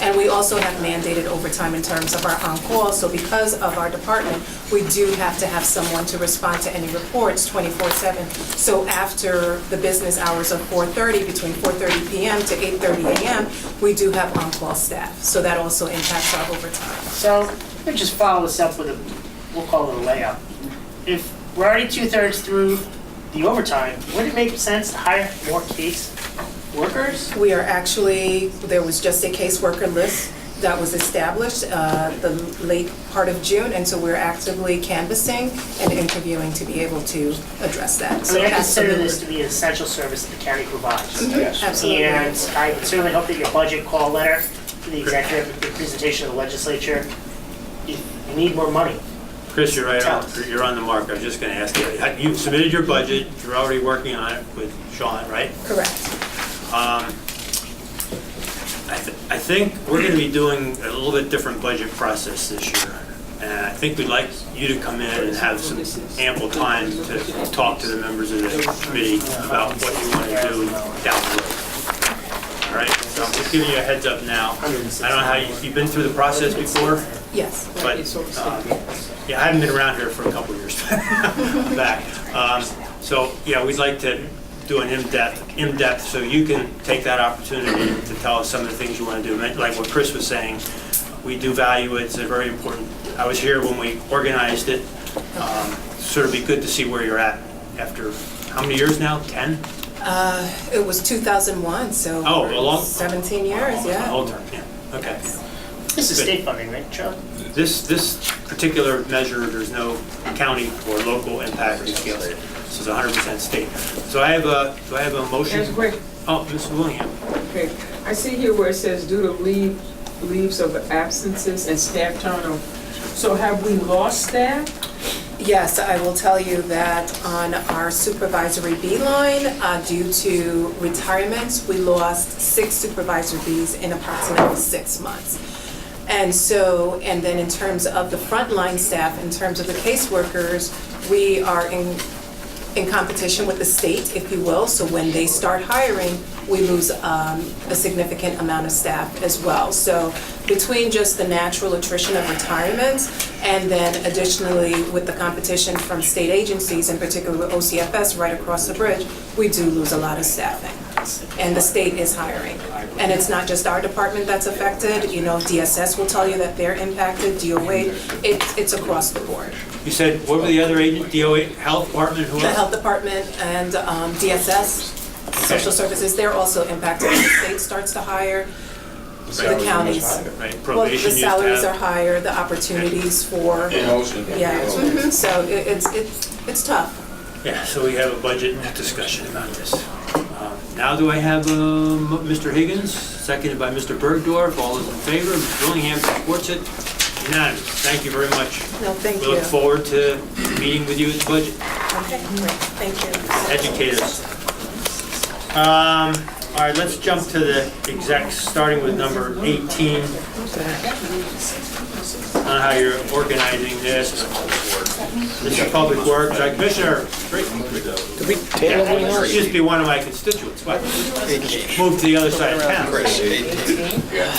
[SPEAKER 13] And we also have mandated overtime in terms of our on-call, so because of our department, we do have to have someone to respond to any reports 24/7. So after the business hours of 4:30, between 4:30 p.m. to 8:30 a.m., we do have on-call staff, so that also impacts our overtime.
[SPEAKER 11] So, let me just follow this up with we'll call it a layup. If we're already 2/3 through the overtime, would it make sense to hire more case workers?
[SPEAKER 13] We are actually, there was just a caseworker list that was established the late part of June, and so we're actively canvassing and interviewing to be able to address that.
[SPEAKER 11] I
[SPEAKER 13] So
[SPEAKER 11] mean, I consider
[SPEAKER 13] absolutely.
[SPEAKER 11] this to be an essential service that the county provides.
[SPEAKER 5] Yes.
[SPEAKER 13] Absolutely.
[SPEAKER 11] And I would certainly hope that your budget call letter to the executive, the presentation of the legislature, you need more money.
[SPEAKER 1] Chris, you're right on, you're on the mark. I was just gonna ask you, you submitted your budget, you're already working on it with Sean, right?
[SPEAKER 13] Correct.
[SPEAKER 1] I think we're gonna be doing a little bit different budget process this year. And I think we'd like you to come in and have some ample time to talk to the members of the committee about what you wanna do down the road. All right, so I'm just giving you a heads up now. I don't know how you've been through the process before,
[SPEAKER 13] Yes.
[SPEAKER 1] but, yeah, I haven't been around here for a couple of years back. So, yeah, we'd like to do an in-depth, so you can take that opportunity to tell us some of the things you want to do. Like what Chris was saying, we do value it, it's a very important, I was here when we organized it. Sort of be good to see where you're at after, how many years now, 10?
[SPEAKER 13] It was 2001, so
[SPEAKER 1] Oh, a long-
[SPEAKER 13] 17 years, yeah.
[SPEAKER 1] Whole term, yeah, okay.
[SPEAKER 11] This is state funding, right, Charlie?
[SPEAKER 1] This particular measure, there's no county or local impact to scale it. This is 100% state. So do I have a motion?
[SPEAKER 8] That's great.
[SPEAKER 1] Oh, Ms. Willingham.
[SPEAKER 8] Okay, I see here where it says due to leaves of absences and staff turnover. So have we lost staff?
[SPEAKER 13] Yes, I will tell you that on our supervisory B line, due to retirements, we lost 6 supervisor Bs in approximately 6 months. And so, and then in terms of the frontline staff, in terms of the caseworkers, we are in competition with the state, if you will. So when they start hiring, we lose a significant amount of staff as well. So between just the natural attrition of retirements and then additionally with the competition from state agencies, in particular with OCFS right across the bridge, we do lose a lot of staffing. And the state is hiring. And it's not just our department that's affected, DSS will tell you that they're impacted, DOA, it's across the board.
[SPEAKER 1] You said, what were the other agents, DOA, Health Department, who
[SPEAKER 13] The
[SPEAKER 1] else?
[SPEAKER 13] Health Department and DSS, Social Services, they're also impacted. When the state starts to hire, the counties.
[SPEAKER 1] Right,
[SPEAKER 13] Well, the
[SPEAKER 1] probation used to
[SPEAKER 13] salaries are
[SPEAKER 1] have.
[SPEAKER 13] higher, the opportunities for, so it's tough.
[SPEAKER 1] Yeah, so we have a budget discussion about this. Now do I have Mr. Higgins, seconded by Mr. Bergdorf, all those in favor? Ms. Willingham supports it. Unanimous. Thank you very much.
[SPEAKER 13] No, thank
[SPEAKER 1] We
[SPEAKER 13] you.
[SPEAKER 1] look forward to meeting with you at the budget.
[SPEAKER 13] Okay, great, thank you.
[SPEAKER 1] Educate us. All right, let's jump to the execs, starting with number 18. I don't know how you're organizing this. Mr. Public Works, Commissioner,
[SPEAKER 2] Did we table anything else?
[SPEAKER 1] used to be one of my constituents, but moved to the other side of town.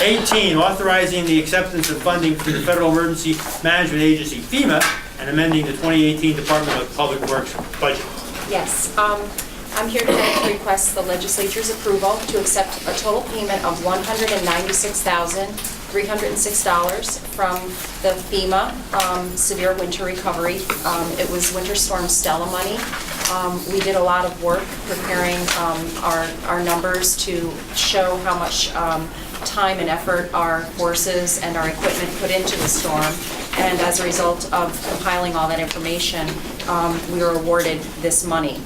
[SPEAKER 1] 18, authorizing the acceptance of funding from the Federal Emergency Management Agency, FEMA, and amending the 2018 Department of Public Works budget.
[SPEAKER 14] Yes, I'm here tonight to request the legislature's approval to accept a total payment of $196,306 from the FEMA Severe Winter Recovery. It was Winter Storm Stella money. We did a lot of work preparing our numbers to show how much time and effort our forces and our equipment put into the storm. And as a result of compiling all that information, we were awarded this money.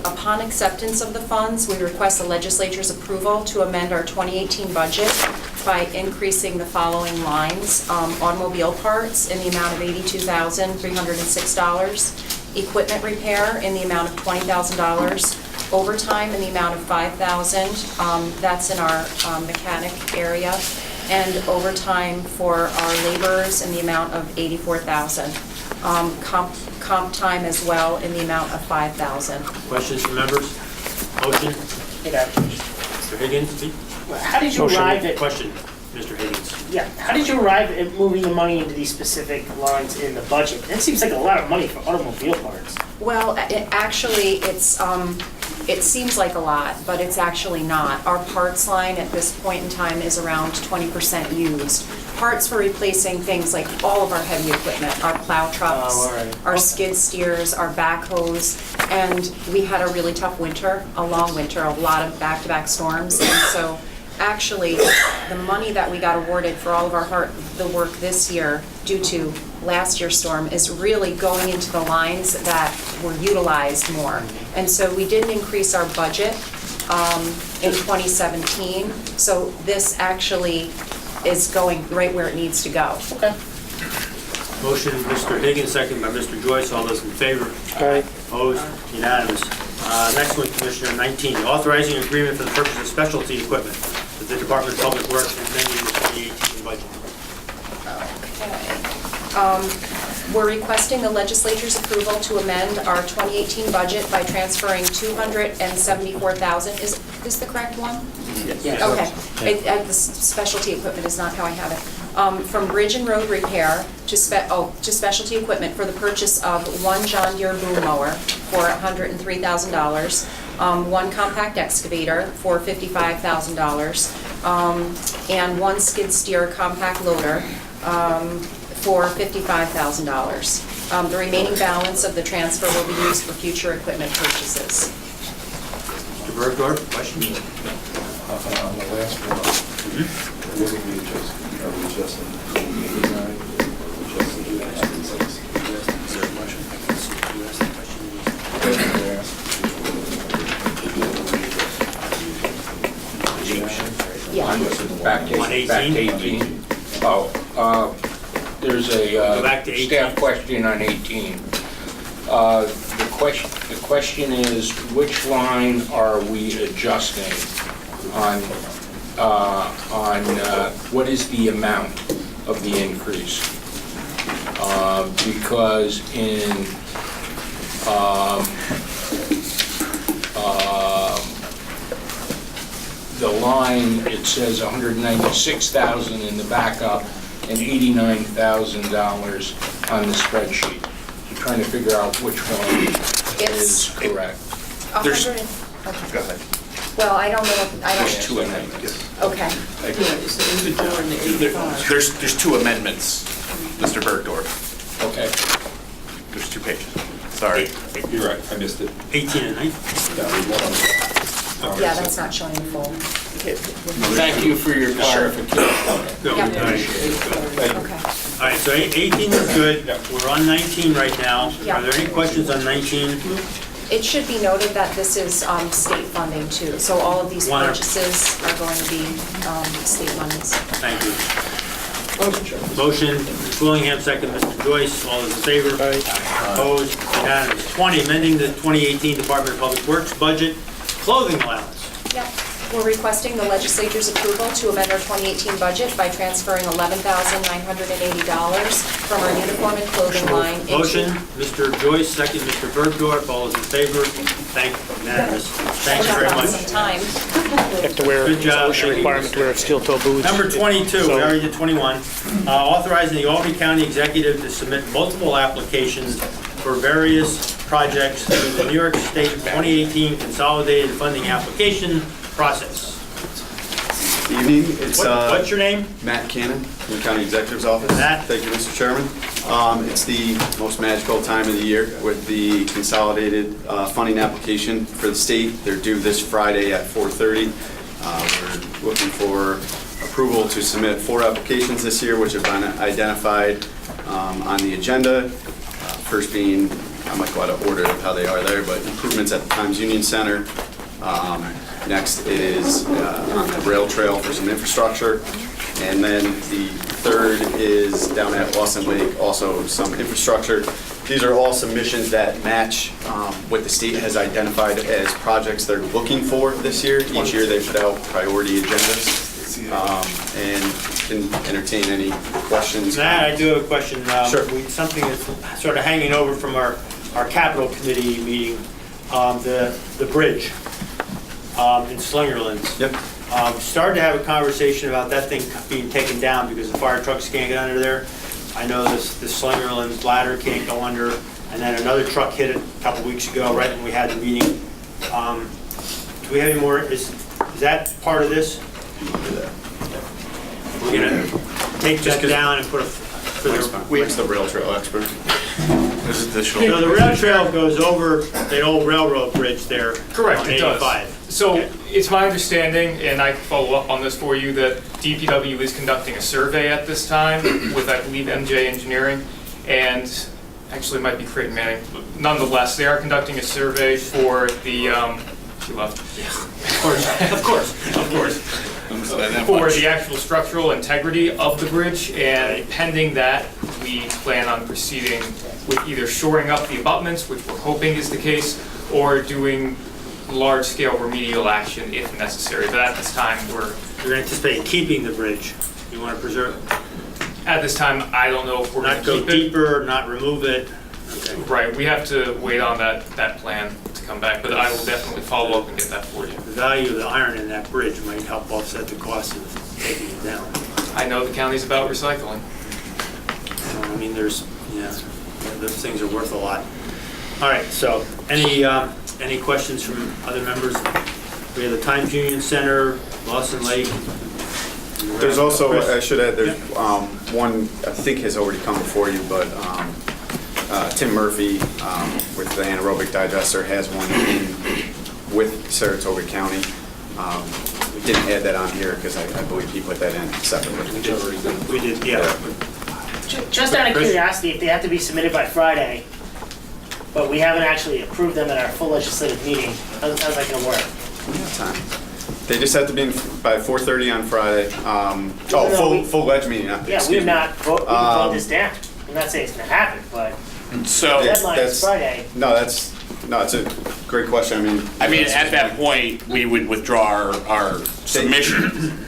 [SPEAKER 14] Upon acceptance of the funds, we request the legislature's approval to amend our 2018 budget by increasing the following lines. Automobile parts in the amount of $82,306. Equipment repair in the amount of $20,000. Overtime in the amount of $5,000. That's in our mechanic area. And overtime for our laborers in the amount of $84,000. Comp time as well in the amount of $5,000.
[SPEAKER 1] Questions from members? Motion? Mr. Higgins, please.
[SPEAKER 11] How did you arrive at,
[SPEAKER 1] Question, Mr. Higgins.
[SPEAKER 11] yeah, how did you arrive at moving the money into these specific lines in the budget? It seems like a lot of money for automobile parts.
[SPEAKER 14] Well, it seems like a lot, but it's actually not. Our parts line at this point in time is around 20% used. Parts for replacing things like all of our heavy equipment, our plow trucks, our skid steers, our backhoes, and we had a really tough winter, a long winter, a lot of back-to-back storms, and so actually, the money that we got awarded for all of the work this year due to last year's storm is really going into the lines that were utilized more. And so we didn't increase our budget in 2017, so this actually is going right where it needs to go.
[SPEAKER 11] Okay.
[SPEAKER 1] Motion, Mr. Higgins, second by Mr. Joyce. All those in favor?
[SPEAKER 2] Aye.
[SPEAKER 1] Opposed? Unanimous. Next one, Commissioner, 19, authorizing agreement for the purchase of specialty equipment with the Department of Public Works and amending the 2018 budget.
[SPEAKER 14] We're requesting the legislature's approval to amend our 2018 budget by transferring $274,000. Is the correct one?
[SPEAKER 11] Yes.
[SPEAKER 14] Okay. The specialty equipment is not how I have it. From bridge and road repair to specialty equipment for the purchase of one John Deere boom mower for $103,000, one compact excavator for $55,000, and one skid steer compact loader for $55,000. The remaining balance of the transfer will be used for future equipment purchases.
[SPEAKER 1] Mr. Bergdorf, question?
[SPEAKER 3] On the last one, what did we adjust? Are we adjusting the 89? Are we adjusting the 96? Is there a question?
[SPEAKER 14] Yeah.
[SPEAKER 5] Back to 18. Oh, there's
[SPEAKER 1] Go back to
[SPEAKER 5] a
[SPEAKER 1] 18.
[SPEAKER 5] staff question on 18. The question is, which line are we adjusting on what is the amount of the increase? Because in the line, it says 196,000 in the backup and $89,000 on the spreadsheet. So trying to figure out which one is correct.
[SPEAKER 7] There's-
[SPEAKER 14] 100 okay.
[SPEAKER 7] Go ahead.
[SPEAKER 14] Well, I don't know,
[SPEAKER 7] There's two amendments.
[SPEAKER 14] okay.
[SPEAKER 7] There's two amendments, Mr. Bergdorf.
[SPEAKER 5] Okay.
[SPEAKER 7] There's 2 pages. Sorry.
[SPEAKER 3] You're right, I missed it.
[SPEAKER 1] 18 and 19.
[SPEAKER 14] Yeah, that's not showing the full.
[SPEAKER 5] Thank you for your clarification.
[SPEAKER 1] No,
[SPEAKER 14] Yep.
[SPEAKER 1] okay.
[SPEAKER 14] Okay.
[SPEAKER 1] All right, so 18 is good. We're on 19 right now.
[SPEAKER 14] Yeah.
[SPEAKER 1] Are there any questions on 19?
[SPEAKER 14] It should be noted that this is state funding too, so all of these purchases are going to be state monies.
[SPEAKER 1] Thank you. Motion, Mr. Willingham, second, Mr. Joyce. All those in favor? Opposed? Unanimous. 20, amending the 2018 Department of Public Works budget, clothing allowance.
[SPEAKER 14] Yep. We're requesting the legislature's approval to amend our 2018 budget by transferring $11,980 from our uniform and clothing line into...
[SPEAKER 1] Motion, Mr. Joyce, second, Mr. Bergdorf, all those in favor? Thank you, unanimous. Thank you very much.
[SPEAKER 14] Some time.
[SPEAKER 2] You have to wear,
[SPEAKER 1] Good job.
[SPEAKER 2] OSHA requirement to wear steel-toe boots.
[SPEAKER 1] Number 22, we
[SPEAKER 2] So-
[SPEAKER 1] already did 21. Authorizing the Albany County Executive to submit multiple applications for various projects through the New York State 2018 Consolidated Funding Application process.
[SPEAKER 15] Evening, it's
[SPEAKER 1] What's your name?
[SPEAKER 15] Matt Cannon from the County Executive's Office.
[SPEAKER 1] Matt.
[SPEAKER 15] Thank you, Mr. Chairman. It's the most magical time of the year with the consolidated funding application for the state. They're due this Friday at 4:30. We're looking for approval to submit 4 applications this year, which have been identified on the agenda. First being, I might go out of order of how they are there, but improvements at the Times Union Center. Next is on the rail trail for some infrastructure. And then the third is down at Lawson Lake, also some infrastructure. These are all submissions that match what the state has identified as projects they're looking for this year. Each year they put out priority agendas. And can entertain any questions.
[SPEAKER 1] Matt, I do have a question.
[SPEAKER 15] Sure.
[SPEAKER 1] Something that's sort of hanging over from our capital committee meeting, the bridge in Slingerland.
[SPEAKER 15] Yep.
[SPEAKER 1] Started to have a conversation about that thing being taken down because the fire trucks can't get under there. I know the Slingerland ladder can't go under, and then another truck hit it a couple weeks ago, right when we had the meeting. Do we have any more, is that part of this? We're gonna take that down and put a,
[SPEAKER 15] Mike's the rail trail expert.
[SPEAKER 10] This additional.
[SPEAKER 1] so the rail trail goes over the old railroad bridge there.
[SPEAKER 16] Correct,
[SPEAKER 1] on
[SPEAKER 16] it does.
[SPEAKER 1] 85.
[SPEAKER 16] So
[SPEAKER 1] Okay.
[SPEAKER 16] it's my understanding, and I can follow up on this for you, that DPW is conducting a survey at this time with, I believe, MJ Engineering, and actually it might be Creighton Manning. Nonetheless, they are conducting a survey for the, she left.
[SPEAKER 1] Of course.
[SPEAKER 16] For the actual structural integrity of the bridge, and pending that, we plan on proceeding with either shoring up the abutments, which we're hoping is the case, or doing large-scale remedial action if necessary. But at this time,
[SPEAKER 1] You're anticipating keeping the bridge. You want to preserve,
[SPEAKER 16] at this time, I don't know if we're going
[SPEAKER 1] not
[SPEAKER 16] to
[SPEAKER 1] go
[SPEAKER 16] keep it.
[SPEAKER 1] deeper, not remove it. Okay.
[SPEAKER 16] Right, we have to wait on that plan to come back, but I will definitely follow up and get that for you.
[SPEAKER 1] The value of the iron in that bridge might help offset the cost of taking it down.
[SPEAKER 16] I know the county's about recycling.
[SPEAKER 1] So, I mean, those things are worth a lot. All right, so any questions from other members? We have the Times Union Center, Lawson Lake.
[SPEAKER 15] There's also,
[SPEAKER 1] Chris?
[SPEAKER 15] I should add, there's one I think has already come before you, but Tim Murphy with the anaerobic digester has one in with Saratoga County. We didn't add that on here because I believe he put that in separately.
[SPEAKER 1] We did, yeah.
[SPEAKER 11] Just out of
[SPEAKER 1] Chris?
[SPEAKER 11] curiosity, if they have to be submitted by Friday, but we haven't actually approved them at our full legislative meeting, how's that gonna work?
[SPEAKER 15] We have time. They just have to be in by 4:30 on Friday. Full ledge meeting.
[SPEAKER 11] Yeah,
[SPEAKER 15] excuse
[SPEAKER 11] we've
[SPEAKER 15] me.
[SPEAKER 11] not voted this down. I'm not saying it's gonna happen, but
[SPEAKER 7] So,
[SPEAKER 11] the deadline is Friday.
[SPEAKER 15] No, it's a great question.
[SPEAKER 7] I mean, at that point, we would withdraw our submission.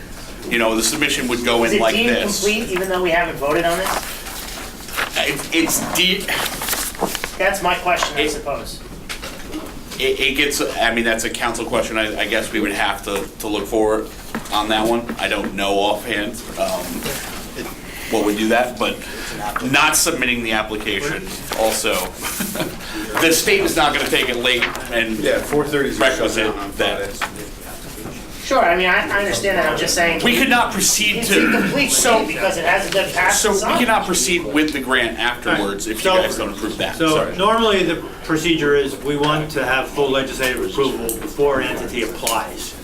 [SPEAKER 7] You know, the submission would go
[SPEAKER 11] Is
[SPEAKER 7] in
[SPEAKER 11] it
[SPEAKER 7] like
[SPEAKER 11] deemed
[SPEAKER 7] this.
[SPEAKER 11] complete even though we haven't voted on this?
[SPEAKER 7] It's deep.
[SPEAKER 11] That's my question, I suppose.
[SPEAKER 7] It gets, I mean, that's a council question. I guess we would have to look forward on that one. I don't know offhand what would do that, but not submitting the application also. The state is not going to take it late and
[SPEAKER 15] 4:30 is
[SPEAKER 7] requisite that.
[SPEAKER 11] Sure, I mean, I understand that, I'm just saying.
[SPEAKER 7] We could not proceed
[SPEAKER 11] It's
[SPEAKER 7] to.
[SPEAKER 11] incomplete to me because it hasn't been passed
[SPEAKER 7] So
[SPEAKER 11] and
[SPEAKER 7] we
[SPEAKER 11] signed.
[SPEAKER 7] cannot proceed with the grant afterwards if you
[SPEAKER 1] So-
[SPEAKER 7] guys don't approve that.
[SPEAKER 1] So
[SPEAKER 7] Sorry.
[SPEAKER 1] normally the procedure is we want to have full legislative approval before an entity applies.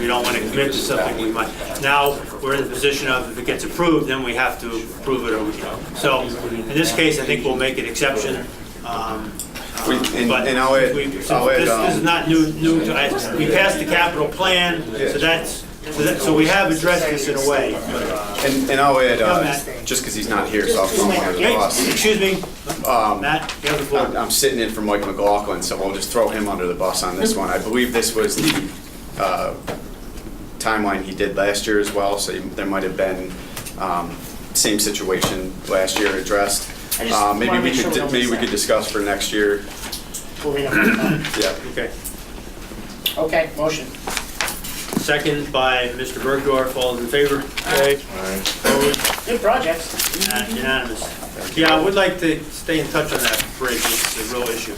[SPEAKER 1] We don't want to commit to something we might. Now, we're in the position of if it gets approved, then we have to approve it or we don't. So in this case, I think we'll make an exception. But
[SPEAKER 15] I'll add-
[SPEAKER 1] this
[SPEAKER 15] I'll add,
[SPEAKER 1] is not new to us. We passed the capital plan, so we have addressed this in a way.
[SPEAKER 15] And I'll add,
[SPEAKER 1] Go, Matt.
[SPEAKER 15] just because he's not here, so I'll throw him under the
[SPEAKER 1] Hey,
[SPEAKER 15] bus.
[SPEAKER 1] excuse me, Matt, you have the floor.
[SPEAKER 15] I'm sitting in for Mike McLaughlin, so I'll just throw him under the bus on this one. I believe this was the timeline he did last year as well, so there might have been same situation last year addressed.
[SPEAKER 11] I just wanna
[SPEAKER 15] Maybe
[SPEAKER 11] make sure we don't
[SPEAKER 15] we
[SPEAKER 11] miss that.
[SPEAKER 15] could discuss for next year.
[SPEAKER 11] Moving on.
[SPEAKER 15] Yeah.
[SPEAKER 1] Okay.
[SPEAKER 11] Okay, motion.
[SPEAKER 1] Second by Mr. Bergdorf, all those in favor?
[SPEAKER 2] Aye.
[SPEAKER 1] Opposed?
[SPEAKER 11] Good project.
[SPEAKER 1] Unanimous. Yeah, I would like to stay in touch on that bridge, it's a real issue.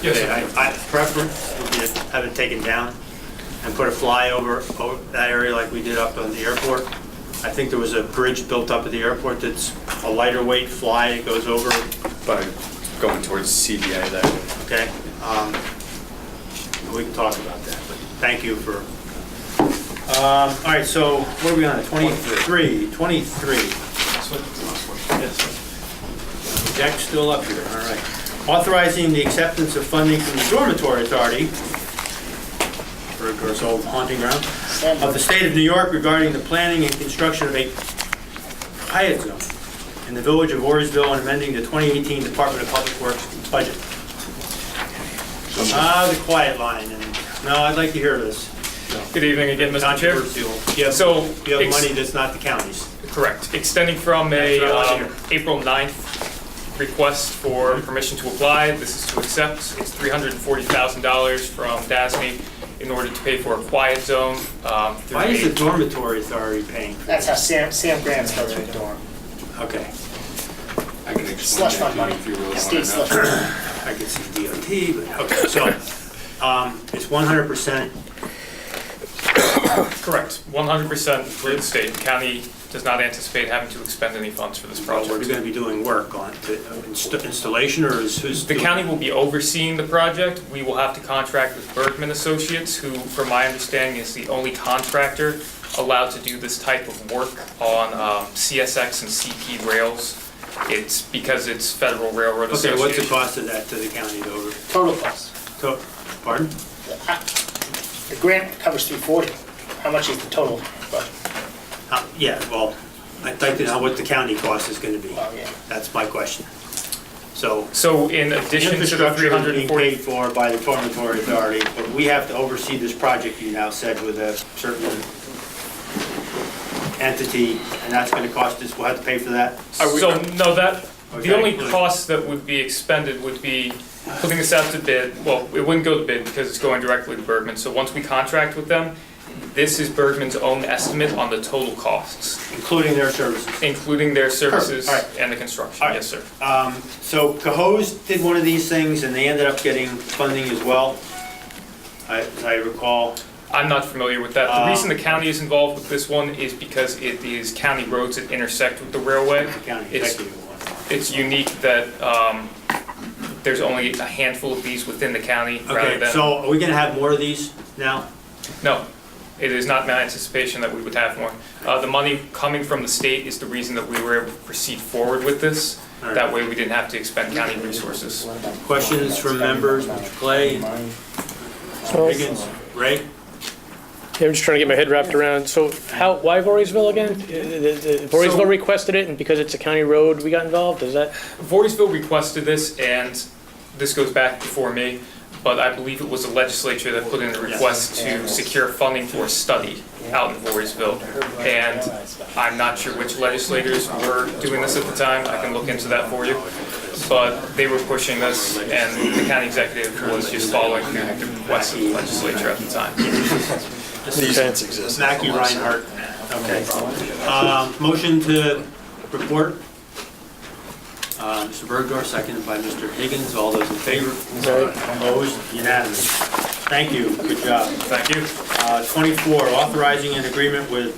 [SPEAKER 16] Yes,
[SPEAKER 1] Okay,
[SPEAKER 16] sir.
[SPEAKER 1] I preference would be to have it taken down and put a flyover over that area like we did up on the airport. I think there was a bridge built up at the airport that's a lighter weight fly, it goes over,
[SPEAKER 15] By going towards CBA there.
[SPEAKER 1] okay? We can talk about that, but thank you for, all right, so what are we on, 23? Jack's still up here, all right. Authorizing the acceptance of funding from the Dormitory Authority, Bergdorf's old haunting ground, of the state of New York regarding the planning and construction of a quiet zone in the village of Voorheesville and amending the 2018 Department of Public Works budget. The quiet line, and no, I'd like to hear this.
[SPEAKER 16] Good evening again, Mr. Chair.
[SPEAKER 1] Controversial. You have,
[SPEAKER 16] So,
[SPEAKER 1] you have money that's not the county's.
[SPEAKER 16] Correct. Extending from
[SPEAKER 1] That's what I
[SPEAKER 16] a
[SPEAKER 1] wanna hear.
[SPEAKER 16] April 9th request for permission to apply. This is to accept. It's $340,000 from DASNY in order to pay for a quiet zone.
[SPEAKER 1] Why is the Dormitory Authority paying for
[SPEAKER 11] That's how Sam Grant's goes with dorm.
[SPEAKER 1] Okay,
[SPEAKER 12] I can explain
[SPEAKER 11] Slush
[SPEAKER 12] that
[SPEAKER 11] fund
[SPEAKER 12] to you
[SPEAKER 11] money.
[SPEAKER 12] if you really want
[SPEAKER 11] State
[SPEAKER 12] to
[SPEAKER 11] slush
[SPEAKER 12] know.
[SPEAKER 11] fund.
[SPEAKER 1] I could see DOT, but, okay, so, it's 100%,
[SPEAKER 16] Correct. 100% for the state. The county does not anticipate having to expend any funds for this
[SPEAKER 1] well, we're
[SPEAKER 16] project.
[SPEAKER 1] gonna be doing work on installation, or is, who's?
[SPEAKER 16] The
[SPEAKER 1] doing-
[SPEAKER 16] county will be overseeing the project. We will have to contract with Bergman Associates, who, from my understanding, is the only contractor allowed to do this type of work on CSX and CP rails. It's because it's Federal Railroad
[SPEAKER 1] Okay,
[SPEAKER 16] Association.
[SPEAKER 1] what's the cost of that to the county, Dover?
[SPEAKER 11] Total cost.
[SPEAKER 1] Pardon?
[SPEAKER 11] The grant covers 340. How much is the total budget?
[SPEAKER 1] Yeah, well, I'd like to know what the county cost is gonna be.
[SPEAKER 11] Oh, yeah.
[SPEAKER 1] That's my question. So,
[SPEAKER 16] So in addition to the
[SPEAKER 1] infrastructure is being
[SPEAKER 16] 340,
[SPEAKER 1] paid for by the Dormitory Authority, but we have to oversee this project, you now said, with a certain entity, and that's gonna cost us, we'll have to pay for that?
[SPEAKER 16] so no, the
[SPEAKER 1] Okay.
[SPEAKER 16] only cost that would be expended would be putting this out to bid. Well, it wouldn't go to bid because it's going directly to Bergman. So once we contract with them, this is Bergman's own estimate on the total costs,
[SPEAKER 1] Including their services?
[SPEAKER 16] including their services
[SPEAKER 1] All right.
[SPEAKER 16] and the construction.
[SPEAKER 1] All right.
[SPEAKER 16] Yes, sir.
[SPEAKER 1] So Cahoes did one of these things, and they ended up getting funding as well, I recall.
[SPEAKER 16] I'm not familiar with that. The reason the county is involved with this one is because it is county roads that intersect with the railway.
[SPEAKER 1] The county
[SPEAKER 16] It's-
[SPEAKER 1] executive one.
[SPEAKER 16] It's unique that there's only a handful of these within the county rather
[SPEAKER 1] Okay,
[SPEAKER 16] than...
[SPEAKER 1] so are we gonna have more of these now?
[SPEAKER 16] No, it is not my anticipation that we would have more. The money coming from the state is the reason that we were able to proceed forward with this.
[SPEAKER 1] All right.
[SPEAKER 16] That way we didn't have to expend county resources.
[SPEAKER 1] Questions from members, Mr. Clay, Mr. Higgins, Ray?
[SPEAKER 2] I'm just trying to get my head wrapped around. So why Voorheesville again? Voorheesville requested it, and because it's a county road, we got involved? Is that?
[SPEAKER 16] Voorheesville requested this, and this goes back before me, but I believe it was the legislature that put in a request to secure funding for a study out in Voorheesville. And I'm not sure which legislators were doing this at the time. I can look into that for you. But they were pushing this, and the county executive was just following the request of the legislature at the time.
[SPEAKER 9] Easements exist.
[SPEAKER 1] Mackie Reinhardt, okay. Motion to report? Mr. Bergdorf, seconded by Mr. Higgins, all those in favor? Opposed, unanimous. Thank you, good job.
[SPEAKER 16] Thank you.
[SPEAKER 1] 24, authorizing an agreement with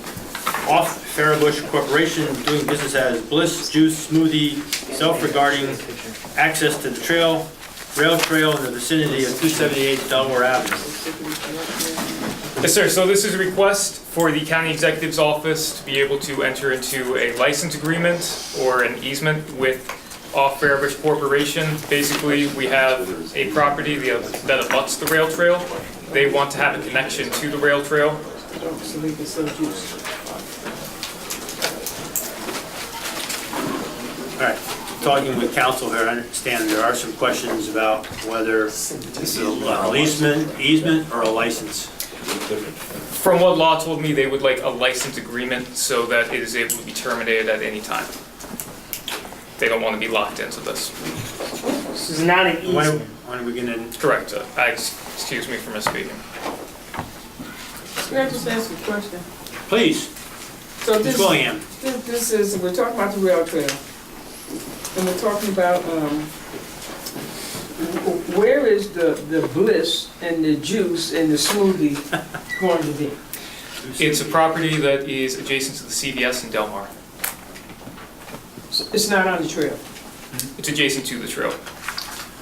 [SPEAKER 1] Off Faribush Corporation doing business as Bliss Juice Smoothie, self-regarding access to the rail trail in the vicinity of 278 Delaware Avenue.
[SPEAKER 16] Yes, sir. So this is a request for the county executive's office to be able to enter into a license agreement or an easement with Off Faribush Corporation. Basically, we have a property that abuts the rail trail. They want to have a connection to the rail trail.
[SPEAKER 8] So they can sell juice.
[SPEAKER 1] All right, talking with council here, I understand there are some questions about whether this is an easement or a license.
[SPEAKER 16] From what law told me, they would like a license agreement so that it is able to be terminated at any time. They don't want to be locked into this.
[SPEAKER 11] This is not an easement.
[SPEAKER 1] When are we gonna?
[SPEAKER 16] Correct. Excuse me for misspeaking.
[SPEAKER 8] Can I just ask a question?
[SPEAKER 1] Please,
[SPEAKER 8] So
[SPEAKER 1] Ms. William.
[SPEAKER 8] This is, we're talking about the rail trail. And we're talking about, where is the bliss and the juice and the smoothie going to be?
[SPEAKER 16] It's a property that is adjacent to the CVS in Del Mar.
[SPEAKER 8] It's not on the trail.
[SPEAKER 16] It's adjacent to the trail.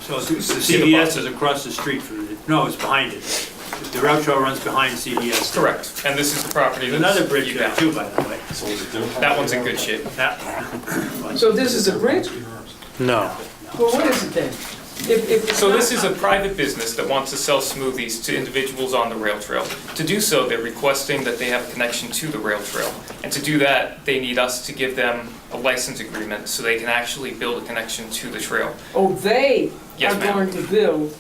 [SPEAKER 1] So the CVS is across the street from the, no, it's behind it. The rail trail runs behind CVS.
[SPEAKER 16] Correct. And this is the property
[SPEAKER 1] There's
[SPEAKER 16] that's...
[SPEAKER 1] another bridge there too, by the way.
[SPEAKER 16] That one's in good shape.
[SPEAKER 8] So this is a bridge?
[SPEAKER 2] No.
[SPEAKER 8] Well, what is it then? If
[SPEAKER 16] So this is a private business that wants to sell smoothies to individuals on the rail trail. To do so, they're requesting that they have a connection to the rail trail. And to do that, they need us to give them a license agreement so they can actually build a connection to the trail.
[SPEAKER 8] Oh, they
[SPEAKER 16] Yes,
[SPEAKER 8] are
[SPEAKER 16] ma'am.
[SPEAKER 8] going to build.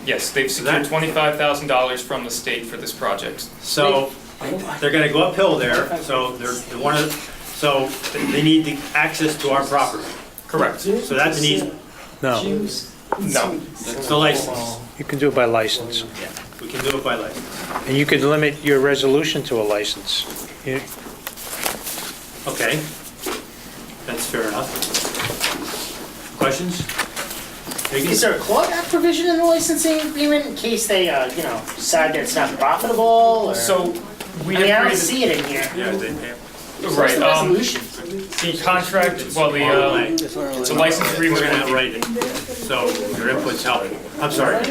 [SPEAKER 16] Yes, they've secured $25,000 from the state for this project.
[SPEAKER 1] So they're gonna go uphill there, so they're one of, so they need the access to our property.
[SPEAKER 16] Correct.
[SPEAKER 1] So that's an easement.
[SPEAKER 2] No.
[SPEAKER 16] No.
[SPEAKER 1] It's the license.
[SPEAKER 2] You can do it by license.
[SPEAKER 1] Yeah, we can do it by license.
[SPEAKER 2] And you could limit your resolution to a license.
[SPEAKER 1] Okay. That's fair enough. Questions?
[SPEAKER 11] Is there a clawback provision in the licensing agreement in case they, decide that it's not profitable, or?
[SPEAKER 16] So we
[SPEAKER 11] I mean, I don't
[SPEAKER 16] have
[SPEAKER 11] see it in here.
[SPEAKER 16] created...
[SPEAKER 11] What's the resolution?
[SPEAKER 16] The contract, well, the license agreement...
[SPEAKER 1] We're gonna write it, so your input's helpful. I'm sorry.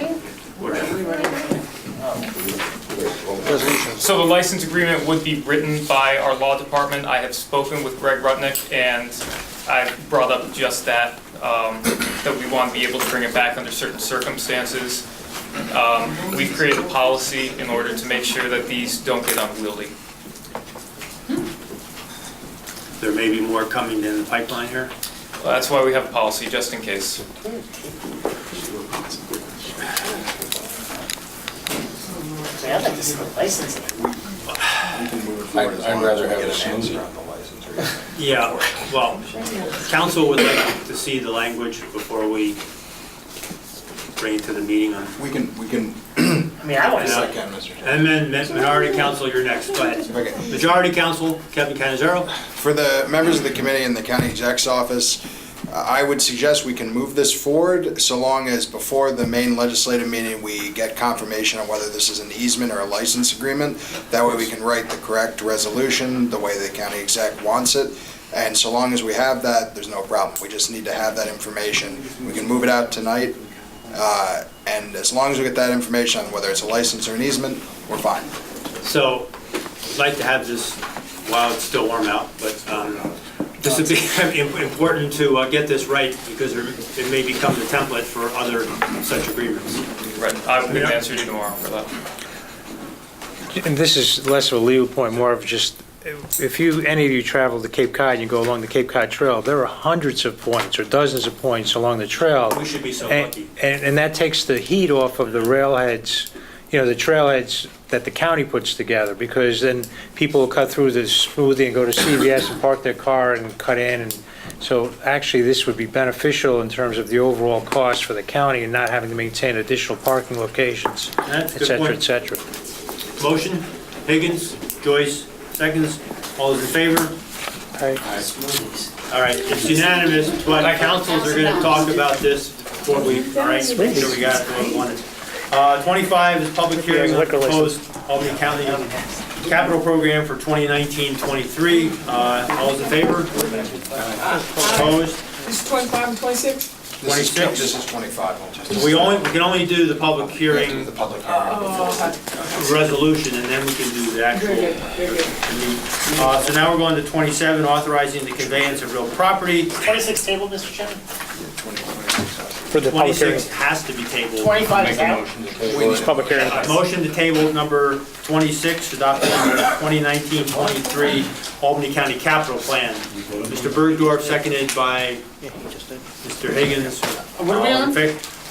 [SPEAKER 16] So the license agreement would be written by our law department. I have spoken with Greg Rutnick, and I brought up just that, that we want to be able to bring it back under certain circumstances. We've created a policy in order to make sure that these don't get unwieldy.
[SPEAKER 1] There may be more coming in the pipeline here.
[SPEAKER 16] That's why we have a policy, just in case.
[SPEAKER 11] I'd like to see the licensing.
[SPEAKER 5] I'd rather have a smoothie.
[SPEAKER 1] Yeah, well, council would like to see the language before we bring it to the meeting on.
[SPEAKER 9] We can.
[SPEAKER 11] I mean, I want to see
[SPEAKER 9] Second,
[SPEAKER 11] it.
[SPEAKER 9] Mr. Chairman.
[SPEAKER 1] And then minority council, you're next, go ahead.
[SPEAKER 9] Okay.
[SPEAKER 1] Majority council, Kevin Canizero.
[SPEAKER 9] For the members of the committee and the county exec's office, I would suggest we can move this forward so long as before the main legislative meeting, we get confirmation on whether this is an easement or a license agreement. That way we can write the correct resolution the way the county exec wants it. And so long as we have that, there's no problem. We just need to have that information. We can move it out tonight. And as long as we get that information on whether it's a license or an easement, we're fine.
[SPEAKER 1] So, I'd like to have this while it's still warm out, but this would be important to get this right because it may become the template for other such agreements.
[SPEAKER 16] Right, I will answer you tomorrow for that.
[SPEAKER 2] And this is less of a legal point, more of just, if any of you travel to Cape Cod and you go along the Cape Cod Trail, there are hundreds of points or dozens of points along the trail.
[SPEAKER 1] We should be so
[SPEAKER 2] And-
[SPEAKER 1] lucky.
[SPEAKER 2] And that takes the heat off of the railheads, the trailheads that the county puts together, because then people will cut through the smoothie and go to CVS and park their car and cut in. And so actually, this would be beneficial in terms of the overall cost for the county and not having to maintain additional parking locations,
[SPEAKER 1] That's a
[SPEAKER 2] et
[SPEAKER 1] good
[SPEAKER 2] cetera,
[SPEAKER 1] point.
[SPEAKER 2] et cetera.
[SPEAKER 1] Motion, Higgins, Joyce, seconds. All those in favor? All right, it's unanimous, but councils are gonna talk about this before we, all right, make sure we got what we wanted. 25 is public hearing on proposed Albany County capital program for 2019-23. All those in favor? Opposed?
[SPEAKER 8] This is 25 and 26?
[SPEAKER 1] 26.
[SPEAKER 9] This is 25.
[SPEAKER 1] We can only do the public hearing
[SPEAKER 9] The public hearing.
[SPEAKER 1] resolution, and then we can do the actual.
[SPEAKER 8] Very good, very good.
[SPEAKER 1] So now we're going to 27, authorizing the conveyance of real property.
[SPEAKER 11] 26 table, Mr. Chairman?
[SPEAKER 2] For the public hearing.
[SPEAKER 1] 26 has to be tabled.
[SPEAKER 11] 25 is out.
[SPEAKER 2] It's public hearing.
[SPEAKER 1] Motion to table number 26, adopting the 2019-23 Albany County Capital Plan. Mr. Bergdorf, seconded by Mr. Higgins.
[SPEAKER 11] What are we on?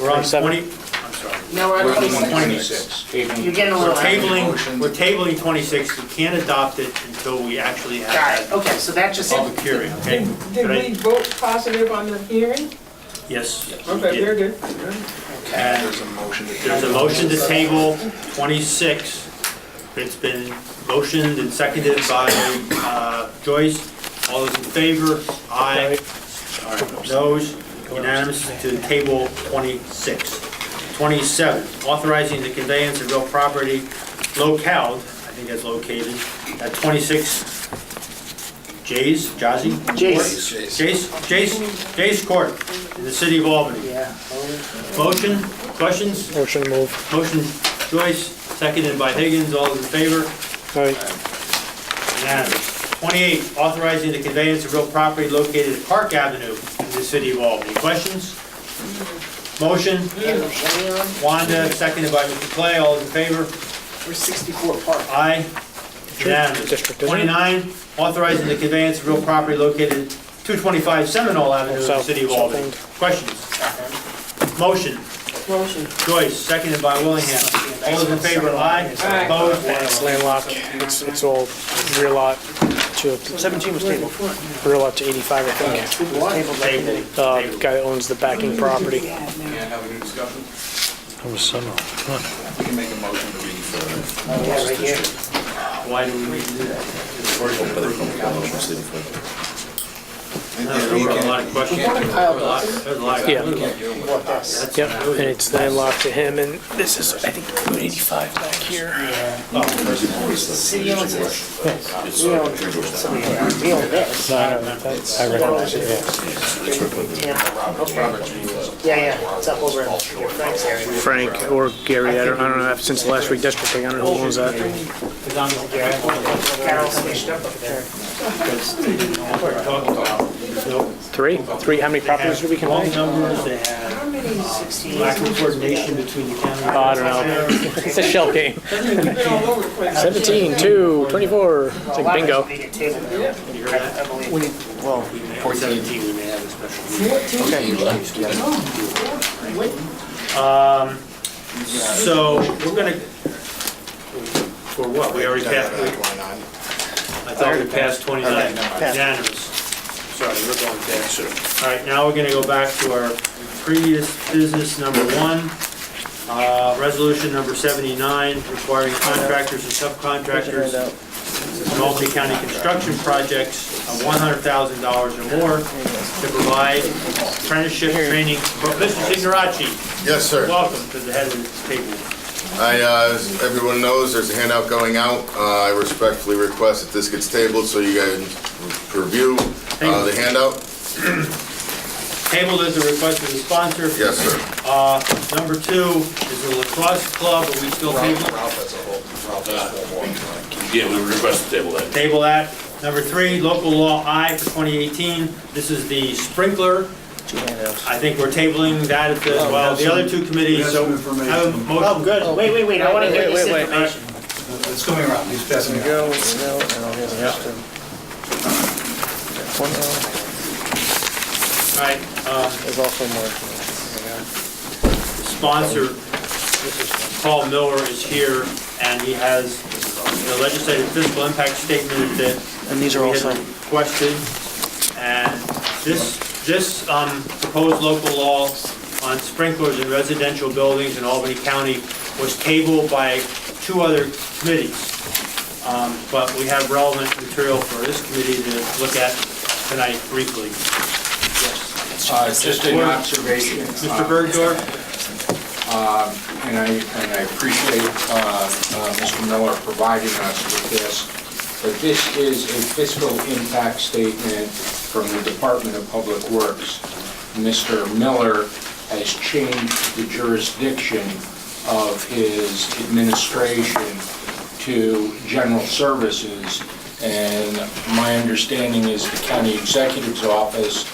[SPEAKER 1] We're on
[SPEAKER 2] 27.
[SPEAKER 1] 20, I'm sorry.
[SPEAKER 11] No, we're
[SPEAKER 5] We're
[SPEAKER 11] at
[SPEAKER 5] on
[SPEAKER 11] 26.
[SPEAKER 5] 26.
[SPEAKER 11] You're getting a little
[SPEAKER 1] We're tabling 26, we can't adopt it until we actually have
[SPEAKER 11] Got it,
[SPEAKER 1] that
[SPEAKER 11] okay, so that just.
[SPEAKER 1] public hearing, okay?
[SPEAKER 8] Did
[SPEAKER 1] Could I-
[SPEAKER 8] we vote positive on the hearing?
[SPEAKER 1] Yes. we
[SPEAKER 8] Okay,
[SPEAKER 1] did.
[SPEAKER 8] very good.
[SPEAKER 1] And
[SPEAKER 9] There's a motion to.
[SPEAKER 1] there's a motion to table 26. It's been motioned and seconded by Joyce. All those in favor? Aye. Noes? Unanimous to table 26. 27, authorizing the conveyance of real property locale, I think that's located, at 26 Jay's Court in the city of Albany.
[SPEAKER 11] Yeah.
[SPEAKER 1] Motion, questions?
[SPEAKER 2] Motion to move.
[SPEAKER 1] Motion Joyce, seconded by Higgins, all those in favor?
[SPEAKER 2] Aye.
[SPEAKER 1] Unanimous. 28, authorizing the conveyance of real property located at Park Avenue in the city of Albany. Questions? Motion, Wanda, seconded by Mr. Clay, all those in favor?
[SPEAKER 11] We're 64 Park.
[SPEAKER 1] Aye. Unanimous.
[SPEAKER 2] District, isn't it?
[SPEAKER 1] 29, authorizing the conveyance of real property located at 225 Seminole Avenue in the
[SPEAKER 2] South-
[SPEAKER 1] city of Albany.
[SPEAKER 2] South
[SPEAKER 1] Questions? Motion,
[SPEAKER 8] Motion.
[SPEAKER 1] Joyce, seconded by Willingham. All those in favor, aye.
[SPEAKER 8] Aye.
[SPEAKER 1] Opposed?
[SPEAKER 2] It's landlocked. It's all rear lot to, 17 was tabled. Rear lot to 85, I think.
[SPEAKER 1] Table.
[SPEAKER 2] The guy that owns the backing property.
[SPEAKER 3] Can't have a new discussion?
[SPEAKER 6] That was Seminole.
[SPEAKER 9] We can make a motion to refer.
[SPEAKER 11] Yeah, right here.
[SPEAKER 1] Why do we need to do that? There's a lot of questions. There's a lot of.
[SPEAKER 2] Yeah.
[SPEAKER 1] That's-
[SPEAKER 2] Yep, and it's landlocked to him, and this is, I think, 85 back here.
[SPEAKER 11] City owns this. We own this.
[SPEAKER 2] No, I know, I recognize it,
[SPEAKER 11] Yeah, it's up over in Frank's area.
[SPEAKER 2] yeah. Frank or Gary, I don't know, since the last redistricting, I don't know who owns that.
[SPEAKER 11] Carol switched up there.
[SPEAKER 2] Three, how many properties do we
[SPEAKER 1] Long
[SPEAKER 2] convey?
[SPEAKER 1] numbers, they have lack of coordination between the county.
[SPEAKER 2] I don't know. It's a shell game.
[SPEAKER 8] You've been all over the place.
[SPEAKER 2] 17, 2, 24, it's like bingo.
[SPEAKER 11] They get tabled now, I believe.
[SPEAKER 1] Well, 417, we may have a special meeting. So, we're gonna, for what, we already passed, I thought we passed 29, unanimous. Sorry, we're going back. All right, now we're gonna go back to our previous business, number 1. Resolution number 79, requiring contractors and subcontractors in Albany County construction projects of $100,000 or more to provide apprenticeship training. Mr. Signorachi,
[SPEAKER 17] Yes, sir.
[SPEAKER 1] welcome to the head of the table.
[SPEAKER 17] As everyone knows, there's a handout going out. I respectfully request that this gets tabled so you guys review the handout.
[SPEAKER 1] Tabled at the request of the sponsor.
[SPEAKER 17] Yes, sir.
[SPEAKER 1] Number 2 is the lacrosse club. Are we still tabling?
[SPEAKER 10] Yeah, we request to table that.
[SPEAKER 1] Table that. Number 3, local law I for 2018. This is the sprinkler. I think we're tabling that as well. The other 2 committees, so have a motion.
[SPEAKER 11] Oh, good. Wait, I want to hear this information.
[SPEAKER 3] It's coming around, he's passing it out.
[SPEAKER 1] All right,
[SPEAKER 2] There's also more.
[SPEAKER 1] the sponsor, Paul Miller, is here, and he has the legislative fiscal impact statement that
[SPEAKER 2] And these are
[SPEAKER 1] we
[SPEAKER 2] also,
[SPEAKER 1] had requested. And this proposed local law on sprinklers in residential buildings in Albany County was tabled by 2 other committees. But we have relevant material for this committee to look at tonight briefly.
[SPEAKER 5] Just an observation.
[SPEAKER 1] Mr. Bergdorf?
[SPEAKER 5] And I appreciate Mr. Miller providing us with this, but this is a fiscal impact statement from the Department of Public Works. Mr. Miller has changed the jurisdiction of his administration to general services, and my understanding is the county executive's office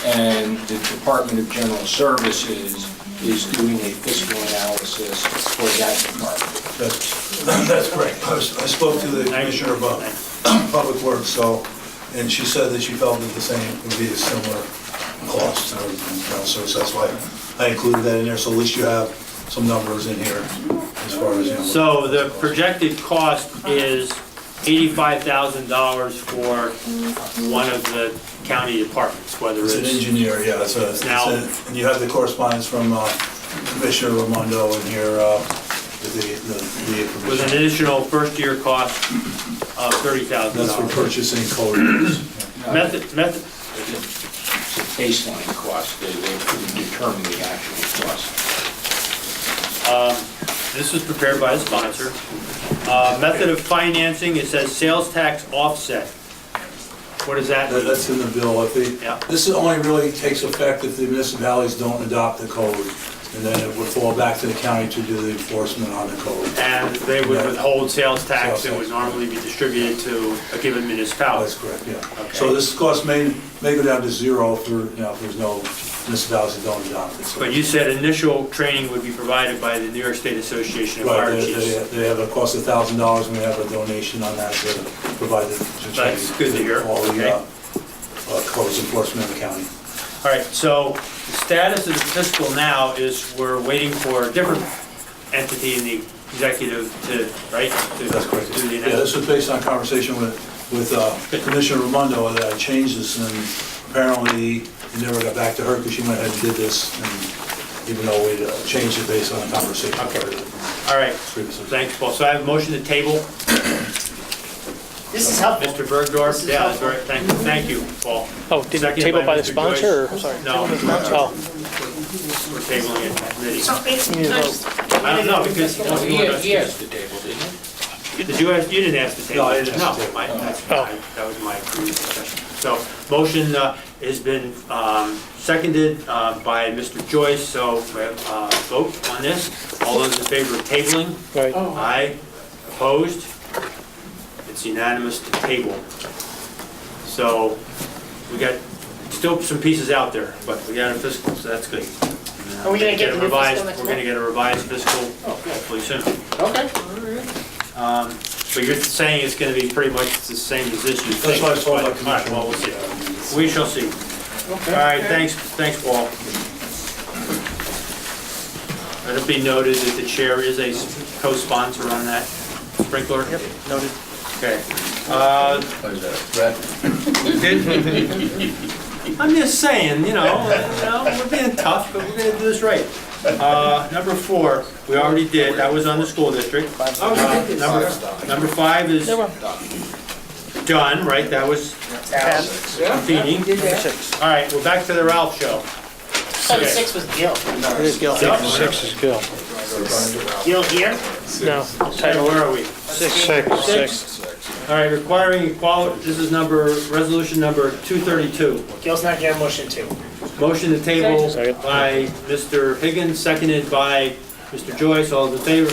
[SPEAKER 5] and the Department of General Services is doing a fiscal analysis for that department.
[SPEAKER 3] That's correct. I spoke to the Commissioner of Public Works, and she said that she felt that the same would be a similar cost to everything else. So that's why I included that in there, so at least you have
[SPEAKER 18] some numbers in here as far as,
[SPEAKER 1] So the projected cost is $85,000 for one of the county departments, whether
[SPEAKER 18] It's
[SPEAKER 1] it's...
[SPEAKER 18] an engineer, yeah, and you have the correspondence from Commissioner Raimondo in here, the information.
[SPEAKER 1] With an additional first-year cost of $30,000.
[SPEAKER 18] That's for purchasing code.
[SPEAKER 1] Method,
[SPEAKER 5] It's a baseline cost, they determine the actual cost.
[SPEAKER 1] this was prepared by the sponsor. Method of financing, it says sales tax offset. What does that mean?
[SPEAKER 18] That's in the bill. This only really takes effect if the municipalities don't adopt the code, and then it would fall back to the county to do the enforcement on the code.
[SPEAKER 1] And they would withhold sales tax that would normally be distributed to a given municipality.
[SPEAKER 18] That's correct, yeah.
[SPEAKER 1] Okay.
[SPEAKER 18] So this cost may go down to zero for, if there's no municipalities that don't adopt it. So-
[SPEAKER 1] But you said initial training would be provided by the New York State Association of Fire
[SPEAKER 18] Right,
[SPEAKER 1] Chiefs.
[SPEAKER 18] they have a cost of $1,000, and we have a donation on that to provide the training.
[SPEAKER 1] That's good to hear.
[SPEAKER 18] All the
[SPEAKER 1] Okay.
[SPEAKER 18] codes enforcement in the county.
[SPEAKER 1] All right, so the status of the fiscal now is we're waiting for a different entity in the executive to, right?
[SPEAKER 18] That's correct.
[SPEAKER 1] Do the
[SPEAKER 18] Yeah, this was based on conversation with Commissioner Raimondo that I changed this, and apparently he never got back to her because she went ahead and did this, and even though we changed it based on a conversation.
[SPEAKER 1] Okay. All right, thanks, Paul. So I have a motion to table.
[SPEAKER 11] This is helpful.
[SPEAKER 1] Mr. Bergdorf, yeah, that's right. Thank you, Paul.
[SPEAKER 2] Oh, did you
[SPEAKER 1] Seconded
[SPEAKER 2] table by the
[SPEAKER 1] Mr.
[SPEAKER 2] sponsor, or,
[SPEAKER 1] Joyce.
[SPEAKER 2] sorry?
[SPEAKER 1] No.
[SPEAKER 2] Oh,
[SPEAKER 1] We're tabling it in committee.
[SPEAKER 11] So,
[SPEAKER 1] I don't know, because he wants to go with us.
[SPEAKER 5] He has the table, didn't he?
[SPEAKER 1] Did you ask, you didn't ask the table?
[SPEAKER 18] No, I didn't ask the table.
[SPEAKER 1] That was my previous discussion. So, motion has been seconded by Mr. Joyce, so we have a vote on this. All those in favor of tabling?
[SPEAKER 2] Right.
[SPEAKER 1] Aye. Opposed? It's unanimous to table. So, we got still some pieces out there, but we got a fiscal, so that's good.
[SPEAKER 11] Are we gonna get the new fiscal
[SPEAKER 1] revised?
[SPEAKER 11] next
[SPEAKER 1] We're gonna
[SPEAKER 11] month?
[SPEAKER 1] get a revised fiscal hopefully soon.
[SPEAKER 5] Okay.
[SPEAKER 1] But you're saying it's gonna be pretty much the same as this, you think?
[SPEAKER 18] That's what I was told by
[SPEAKER 1] All right, well, we'll see. We shall see.
[SPEAKER 5] Okay.
[SPEAKER 1] All right, thanks, Paul. Let it be noted that the chair is a co-sponsor on that sprinkler. Yep,
[SPEAKER 2] noted.
[SPEAKER 1] Okay.
[SPEAKER 6] What is that, a threat?
[SPEAKER 1] I'm just saying, we're being tough, but we're gonna do this right. Number 4, we already did, that was on the school district. Number 5 is done, right, that was Feeny. All right, we're back to the Ralph show.
[SPEAKER 11] So 6 was Gil.
[SPEAKER 2] It is Gil. 6 is Gil.
[SPEAKER 11] Gil here?
[SPEAKER 2] No.
[SPEAKER 1] Title, where are we?
[SPEAKER 2] 6.
[SPEAKER 1] All right, requiring equality, this is resolution number 232.
[SPEAKER 11] Gil's not here, motion 2.
[SPEAKER 1] Motion to table
[SPEAKER 2] Second.
[SPEAKER 1] by Mr. Higgins, seconded by Mr. Joyce, all those in favor?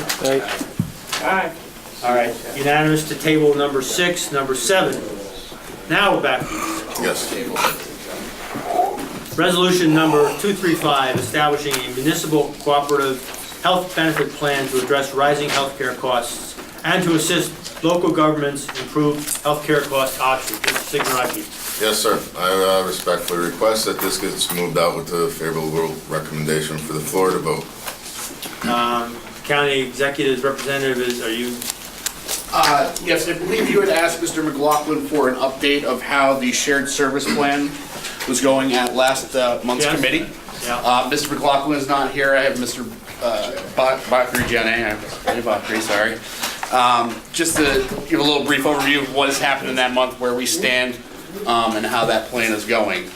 [SPEAKER 2] Right.
[SPEAKER 1] All right, unanimous to table number 6, number 7. Now we're back.
[SPEAKER 17] Yes.
[SPEAKER 1] Resolution number 235, establishing a municipal cooperative health benefit plan to address rising healthcare costs and to assist local governments improve healthcare cost options. Mr. Signorati.
[SPEAKER 9] Yes, sir. I respectfully request that this gets moved out with a favorable recommendation for the floor to vote.
[SPEAKER 1] County Executive's representative are you?
[SPEAKER 7] Yes, I believe you had asked Mr. McLaughlin for an update of how the shared service plan was going at last month's
[SPEAKER 1] Yes.
[SPEAKER 7] committee.
[SPEAKER 1] Yeah.
[SPEAKER 7] Mr. McLaughlin is not here. I have Mr. Bakri Jane, Bakri, sorry. Just to give a little brief overview of what has happened in that month, where we stand, and how that plan is going.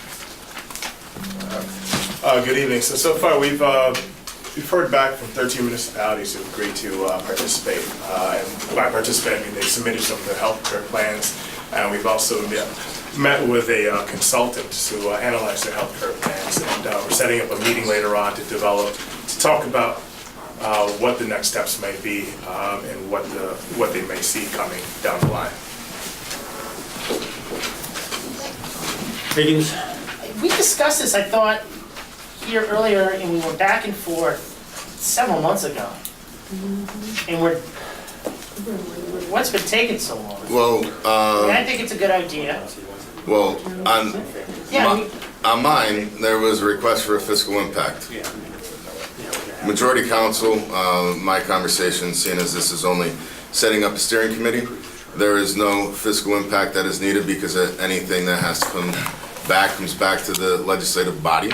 [SPEAKER 3] Good evening. So far, we've heard back from 13 municipalities who agreed to participate. And by participate, I mean they submitted some of their healthcare plans. And we've also met with a consultant to analyze their healthcare plans. And we're setting up a meeting later on to talk about what the next steps might be and what they may see coming down the line.
[SPEAKER 1] Higgins?
[SPEAKER 11] We discussed this, I thought, here earlier, and we went back and forth several months ago. And what's been taking so long?
[SPEAKER 9] Well,
[SPEAKER 11] I think it's a good idea.
[SPEAKER 9] well,
[SPEAKER 11] Yeah,
[SPEAKER 9] on mine, there was a request for a fiscal impact. Majority council, my conversation, seeing as this is only setting up a steering committee, there is no fiscal impact that is needed because anything that has to come back comes back to the legislative body.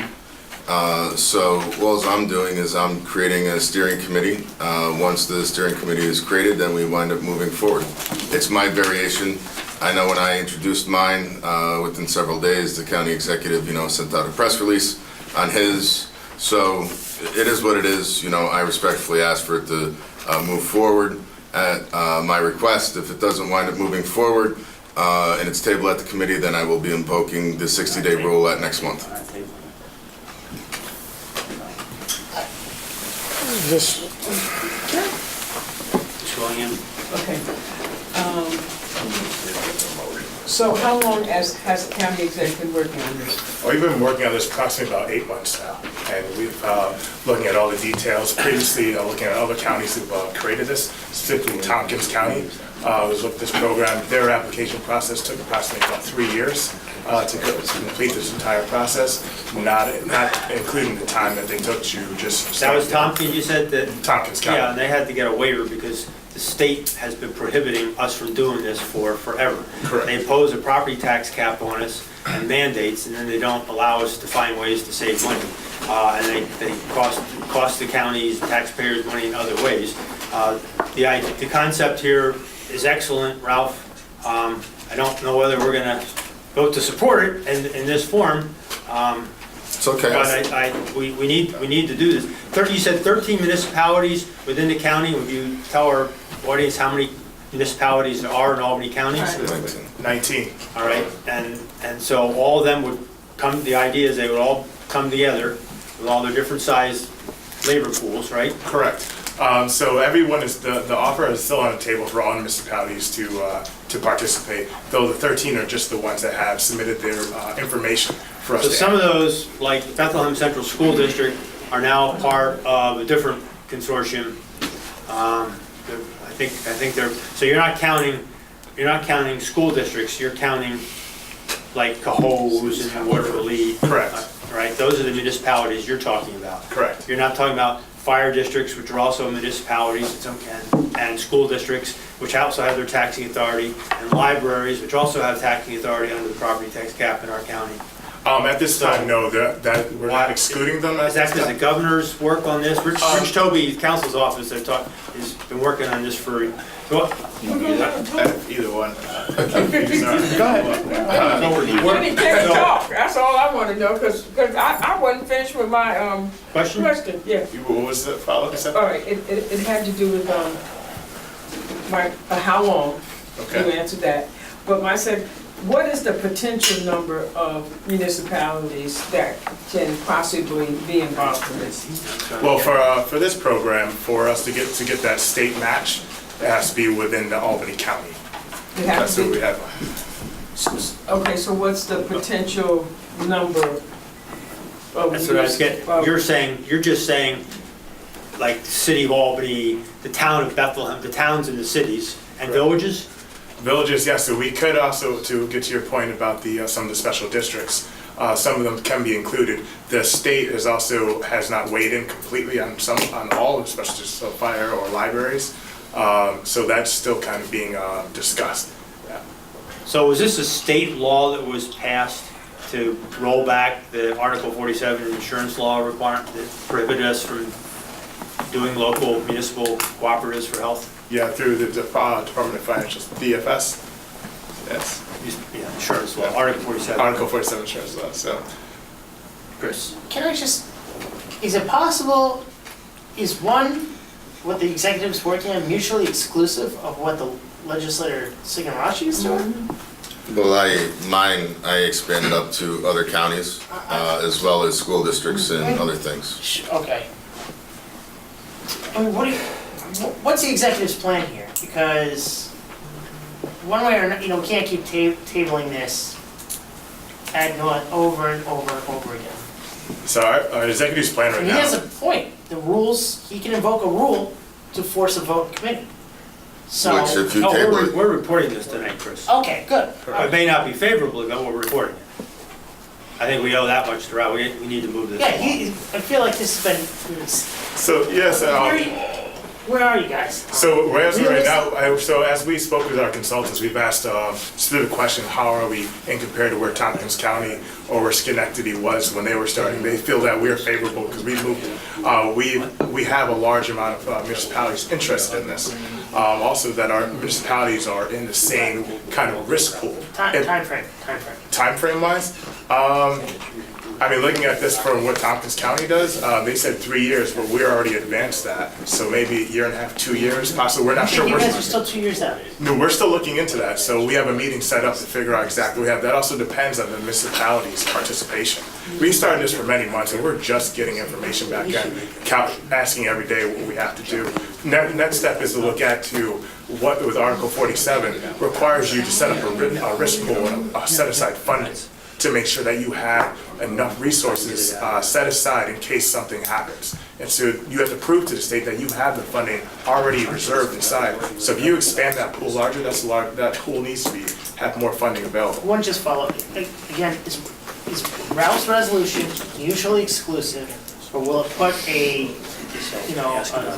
[SPEAKER 9] So all I'm doing is I'm creating a steering committee. Once the steering committee is created, then we wind up moving forward. It's my variation. I know when I introduced mine, within several days, the county executive, sent out a press release on his. So it is what it is. I respectfully ask for it to move forward at my request. If it doesn't wind up moving forward and it's tabled at the committee, then I will be invoking the 60-day rule at next month.
[SPEAKER 2] Just
[SPEAKER 8] going in. Okay. So how long has the county executive been working on this?
[SPEAKER 3] We've been working on this approximately about 8 months now, and we've looking at all the details. Previously, looking at other counties who've created this, specifically Tompkins County was with this program. Their application process took approximately about 3 years to complete this entire process, not including the time that they took to just.
[SPEAKER 1] That was Tompkins, you said that?
[SPEAKER 3] Tompkins County.
[SPEAKER 1] Yeah, and they had to get a waiver because the state has been prohibiting us from doing this for forever.
[SPEAKER 3] Correct.
[SPEAKER 1] They impose a property tax cap on us and mandates, and then they don't allow us to find ways to save money. And they cost the counties, taxpayers money in other ways. The concept here is excellent, Ralph. I don't know whether we're going to vote to support it in this form.
[SPEAKER 9] It's okay.
[SPEAKER 1] But we need to do this. You said 13 municipalities within the county. Would you tell our audience how many municipalities there are in Albany County?
[SPEAKER 3] 19.
[SPEAKER 1] All right, and so all of them would come. The idea is they would all come together with all their different sized labor pools, right?
[SPEAKER 3] Correct. So everyone is the offer is still on the table for all municipalities to participate. Though the 13 are just the ones that have submitted their information for us.
[SPEAKER 1] So
[SPEAKER 3] to
[SPEAKER 1] some of those, like Bethlehem Central School District, are now part of a different consortium. I think they're. So you're not counting school districts. You're counting like Cohoes and Waterloo.
[SPEAKER 3] Correct.
[SPEAKER 1] Right. Those are the municipalities you're talking about.
[SPEAKER 3] Correct.
[SPEAKER 1] You're not talking about fire districts, which are also municipalities, and school districts, which also have their taxing authority, and libraries, which also have taxing authority under the property tax cap in our county.
[SPEAKER 3] At this time, no, that we're not excluding them.
[SPEAKER 1] Is that because the governor's work on this? Rich Tobey, council's office, has been working on this for.
[SPEAKER 3] Either one.
[SPEAKER 8] Go ahead. He can't talk. That's all I want to know, because I wasn't finished with my
[SPEAKER 1] question.
[SPEAKER 8] Yeah.
[SPEAKER 3] What was the follow-up?
[SPEAKER 8] All right. It had to do with how long.
[SPEAKER 3] Okay.
[SPEAKER 8] You answered that. But I said, what is the potential number of municipalities that can possibly be involved in this?
[SPEAKER 3] Well, for this program, for us to get that state match, it has to be within the Albany County. That's what we have.
[SPEAKER 8] Okay, so what's the potential number of?
[SPEAKER 1] That's what I was getting. You're just saying, like the city of Albany, the town of Bethlehem, the towns and the cities and villages.
[SPEAKER 3] Villages, yes. So we could also, to get to your point about some of the special districts, some of them can be included. The state has not weighed in completely on all, especially just fire or libraries. So that's still kind of being discussed. Yeah.
[SPEAKER 1] So was this a state law that was passed to roll back the Article 47 insurance law requirement that prohibited us from doing local municipal cooperatives for health?
[SPEAKER 3] Yeah, through the Department of Financial, DFS. Yes.
[SPEAKER 1] Yeah, insurance law, Article 47.
[SPEAKER 3] Article 47 insurance law, so.
[SPEAKER 1] Chris.
[SPEAKER 11] Can I just, is it possible, is what the executive's working on mutually exclusive of what the legislator Sigarachi is doing?
[SPEAKER 9] Well, I expanded up to other counties, as well as school districts and other things.
[SPEAKER 11] Okay. I mean, what's the executive's plan here? Because one way or another, we can't keep tabling this ad nauseam over and over and over again.
[SPEAKER 3] So our executive's plan right now.
[SPEAKER 11] He has a point. The rules, he can invoke a rule to force a vote in committee. So,
[SPEAKER 1] we're reporting this tonight, Chris.
[SPEAKER 11] Okay, good.
[SPEAKER 1] It may not be favorable, but we're reporting it. I think we owe that much to Ralph. We need to move this
[SPEAKER 11] Yeah,
[SPEAKER 1] along.
[SPEAKER 11] I feel like this has been,
[SPEAKER 3] So, yes,
[SPEAKER 11] where are you guys?
[SPEAKER 3] so we're asking right now, so as we spoke with our consultants, we've asked specific question, how are we in compared to where Tompkins County or where Schenectady was when they were starting? They feel that we're favorable because we moved, we have a large amount of municipalities interested in this. Also that our municipalities are in the same kind of risk pool.
[SPEAKER 11] Time frame.
[SPEAKER 3] Time frame wise, I mean, looking at this from what Tompkins County does, they said 3 years, but we're already advanced that. So maybe a year and a half, 2 years, possibly. We're not sure.
[SPEAKER 11] You guys are still 2 years out.
[SPEAKER 3] No, we're still looking into that. So we have a meeting set up to figure out exactly what we have. That also depends on the municipality's participation. We started this for many months, and we're just getting information back in, asking every day what we have to do. Next step is to look at what, with Article 47, requires you to set up a risk pool and set aside funding to make sure that you have enough resources set aside in case something happens. And so you have to prove to the state that you have the funding already reserved inside. So if you expand that pool larger, that pool needs to have more funding available.
[SPEAKER 11] One just follow up. Again, is Ralph's resolution mutually exclusive, or will it put a, a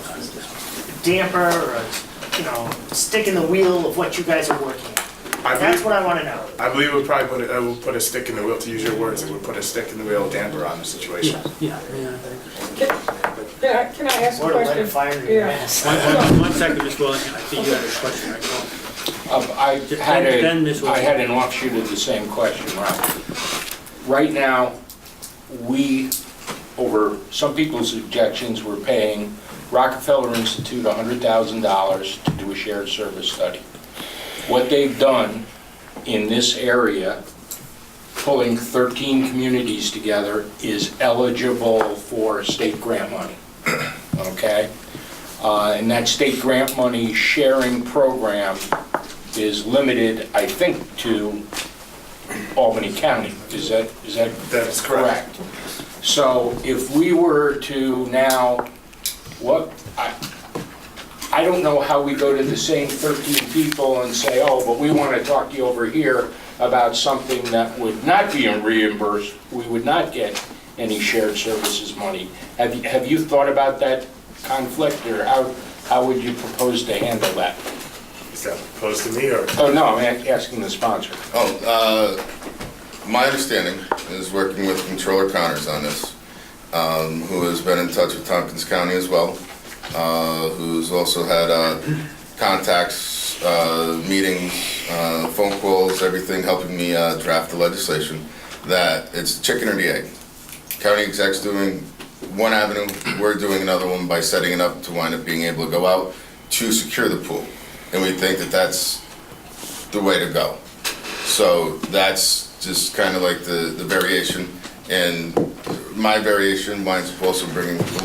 [SPEAKER 11] damper or a, stick in the wheel of what you guys are working on? That's what I want to know.
[SPEAKER 3] I believe it would probably put a stick in the wheel, to use your words, it would put a stick in the wheel damper on the situation.
[SPEAKER 8] Can I ask a
[SPEAKER 11] Lord, let it
[SPEAKER 8] question?
[SPEAKER 11] fire in your ass.
[SPEAKER 1] One second, Ms. Willingham. I think you had a question, right?
[SPEAKER 5] I had an offshoot of the same question, Ralph. Right now, we, over some people's objections, we're paying Rockefeller Institute $100,000 to do a shared service study. What they've done in this area, pulling 13 communities together, is eligible for state grant money, okay? And that state grant money sharing program is limited, I think, to Albany County. Is that
[SPEAKER 3] That's correct.
[SPEAKER 5] So if we were to now, I don't know how we go to the same 13 people and say, oh, but we want to talk to you over here about something that would not be reimbursed. We would not get any shared services money. Have you thought about that conflict, or how would you propose to handle that?
[SPEAKER 3] Is that proposed to me, or?
[SPEAKER 5] Oh, no, I'm asking the sponsor.
[SPEAKER 17] My understanding is working with Controller Connors on this, who has been in touch with Tompkins County as well, who's also had contacts, meetings, phone calls, everything, helping me draft the legislation, that it's chicken or the egg. County exec's doing one avenue, we're doing another one by setting it up to wind up being able to go out to secure the pool. And we think that that's the way to go. So that's just kind of like the variation. And my variation winds up also bringing the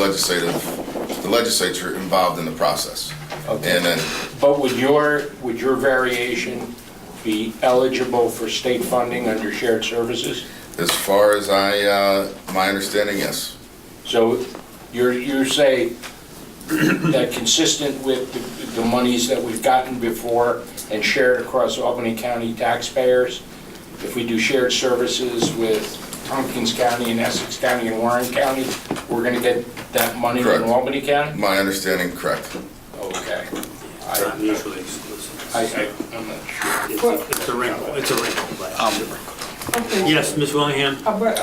[SPEAKER 17] legislature involved in the process.
[SPEAKER 5] Okay.
[SPEAKER 17] And then,
[SPEAKER 5] but would your variation be eligible for state funding under shared services?
[SPEAKER 17] as far as my understanding, yes.
[SPEAKER 5] So you say that consistent with the monies that we've gotten before and shared across Albany County taxpayers, if we do shared services with Tompkins County and Essex County and Warren County, we're going to get that money
[SPEAKER 17] Correct.
[SPEAKER 5] in Albany County?
[SPEAKER 17] My understanding, correct.
[SPEAKER 5] Okay.
[SPEAKER 1] It's not mutually exclusive.
[SPEAKER 5] I'm not sure.
[SPEAKER 1] It's a wrinkle, but.
[SPEAKER 8] Okay.
[SPEAKER 1] Yes, Ms. Willingham?
[SPEAKER 8] But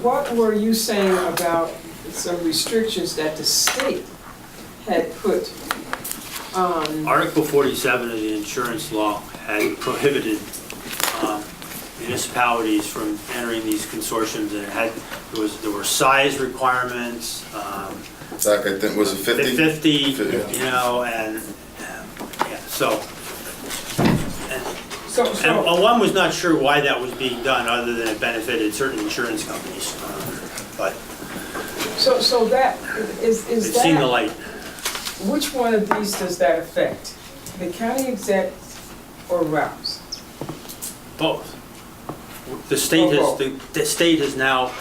[SPEAKER 8] what were you saying about some restrictions that the state had put on?
[SPEAKER 1] Article 47 of the insurance law had prohibited municipalities from entering these consortiums, and there were size requirements.
[SPEAKER 17] Zach, I think, was it 50?
[SPEAKER 1] 50, you know, and yeah, so. And one was not sure why that was being done, other than it benefited certain insurance companies. But
[SPEAKER 8] So that is
[SPEAKER 1] it's
[SPEAKER 8] that.
[SPEAKER 1] seen the light.
[SPEAKER 8] Which one of these does that affect? The county exec or Rouse?
[SPEAKER 1] Both. The state has now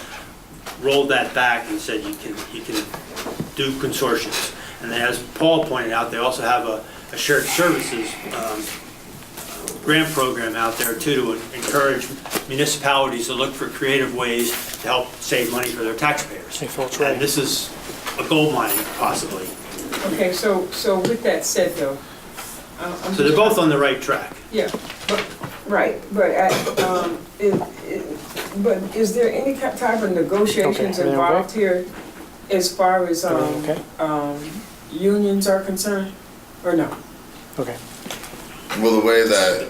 [SPEAKER 1] rolled that back and said you can do consortiums. And then, as Paul pointed out, they also have a shared services grant program out there too, to encourage municipalities to look for creative ways to help save money for their taxpayers. And this is a gold mine, possibly.
[SPEAKER 8] Okay, so with that said though,
[SPEAKER 1] So they're both on the right track.
[SPEAKER 8] yeah, but, right, but, but is there any type of negotiations
[SPEAKER 2] Okay,
[SPEAKER 8] involved here as far as,
[SPEAKER 2] Okay.
[SPEAKER 8] unions are concerned, or no?
[SPEAKER 2] Okay.
[SPEAKER 17] Well, the way that,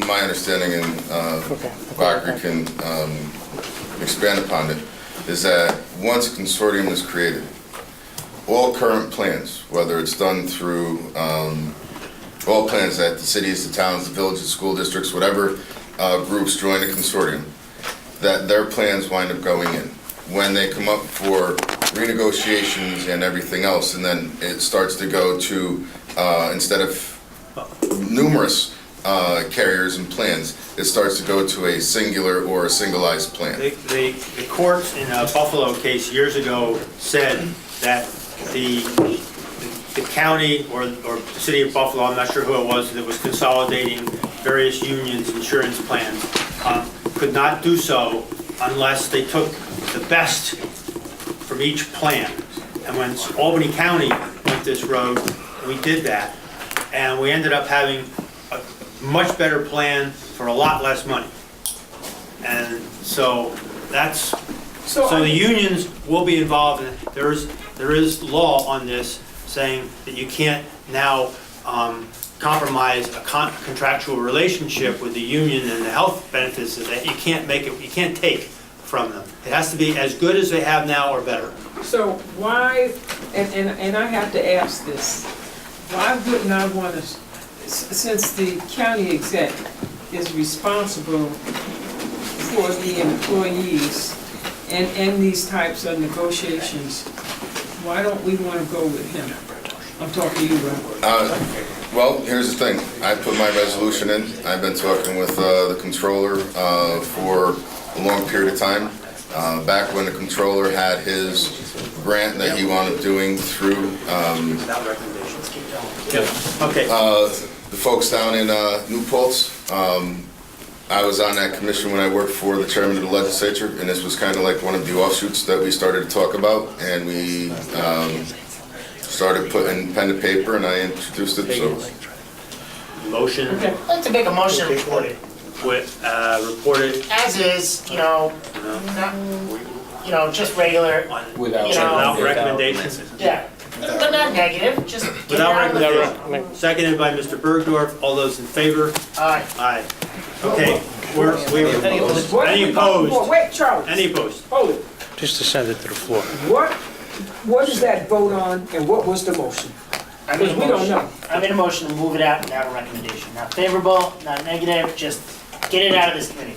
[SPEAKER 17] my understanding, and
[SPEAKER 2] Okay.
[SPEAKER 17] Bakri can expand upon it, is that once a consortium is created, all current plans, whether it's done through, all plans that the cities, the towns, the villages, school districts, whatever groups join a consortium, that their plans wind up going in. When they come up for renegotiations and everything else, and then it starts to go to, instead of numerous carriers and plans, it starts to go to a singular or a singleized plan.
[SPEAKER 1] The courts in a Buffalo case years ago said that the county or the city of Buffalo, I'm not sure who it was, that was consolidating various unions' insurance plans, could not do so unless they took the best from each plan. And when Albany County went this road, we did that. And we ended up having a much better plan for a lot less money. And so that's, so the unions will be involved, and there is law on this saying that you can't now compromise a contractual relationship with the union and the health benefits, that you can't make it, you can't take from them. It has to be as good as they have now or better.
[SPEAKER 8] So why, and I have to ask this, why wouldn't I want to, since the county exec is responsible for the employees and these types of negotiations, why don't we want to go with him? I'm talking to you, Rob.
[SPEAKER 17] Well, here's the thing. I put my resolution in. I've been talking with the controller for a long period of time. Back when the controller had his grant that he wound up doing through the folks down in New Paltz. I was on that commission when I worked for the chairman of the legislature, and this was kind of like one of the offshoots that we started to talk about, and we started putting pen to paper, and I introduced it. So,
[SPEAKER 1] motion.
[SPEAKER 11] I'd like to make a motion to report it.
[SPEAKER 1] Report it.
[SPEAKER 11] As is, not, just regular.
[SPEAKER 1] Without recommendations.
[SPEAKER 11] Yeah, but not negative, just get it
[SPEAKER 1] Without
[SPEAKER 11] out of the way.
[SPEAKER 1] recommendation. Seconded by Mr. Bergdorf. All those in favor?
[SPEAKER 11] Aye.
[SPEAKER 1] Aye. Okay, any opposed?
[SPEAKER 8] Wait, Charlie.
[SPEAKER 1] Any opposed?
[SPEAKER 8] Hold it.
[SPEAKER 2] Just to send it to the floor.
[SPEAKER 8] What is that vote on, and what was the motion?
[SPEAKER 11] I made a
[SPEAKER 8] We don't
[SPEAKER 11] motion.
[SPEAKER 8] know.
[SPEAKER 11] I made a motion to move it out without a recommendation. Not favorable, not negative, just get it out of this committee.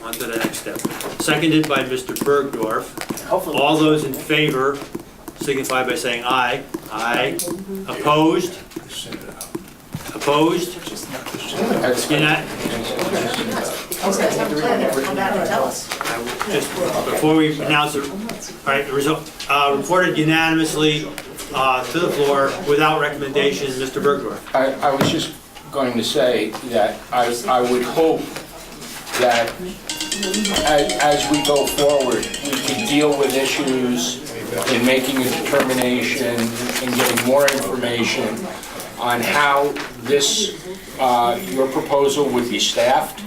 [SPEAKER 1] On to the next step. Seconded by Mr. Bergdorf.
[SPEAKER 11] Hopefully.
[SPEAKER 1] All those in favor signify by saying aye. Aye. Opposed? Opposed? Just before we announce it, all right, the result, reported unanimously to the floor without recommendation, Mr. Bergdorf.
[SPEAKER 5] I was just going to say that I would hope that as we go forward, we can deal with issues in making a determination and getting more information on how this, your proposal would be staffed.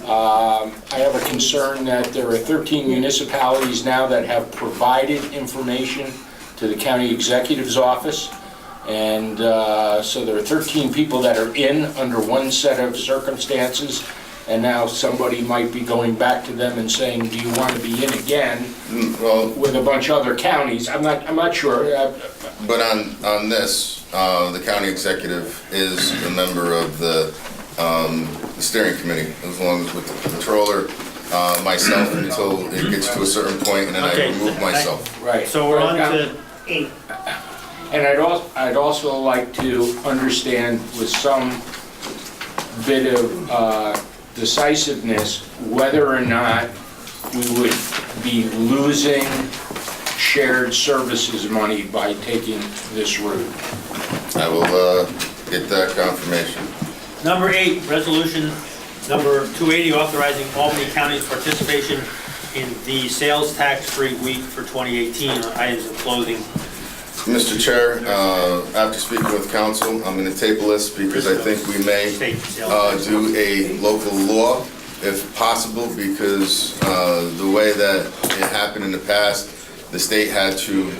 [SPEAKER 5] I have a concern that there are 13 municipalities now that have provided information to the county executive's office. And so there are 13 people that are in under one set of circumstances, and now somebody might be going back to them and saying, do you want to be in again with a bunch of other counties? I'm not sure.
[SPEAKER 17] But on this, the county executive is a member of the steering committee, as long as with the controller, myself, until it gets to a certain point, and then I remove myself.
[SPEAKER 5] Right.
[SPEAKER 1] So we're on to
[SPEAKER 11] 8.
[SPEAKER 5] And I'd also like to understand with some bit of decisiveness whether or not we would be losing shared services money by taking this route.
[SPEAKER 17] I will get that confirmation.
[SPEAKER 1] Number 8, resolution number 280, authorizing Albany County's participation in the sales tax-free week for 2018 on items of clothing.
[SPEAKER 17] Mr. Chair, after speaking with council, I'm going to table this because I think we may do a local law if possible, because the way that it happened in the past, the state had to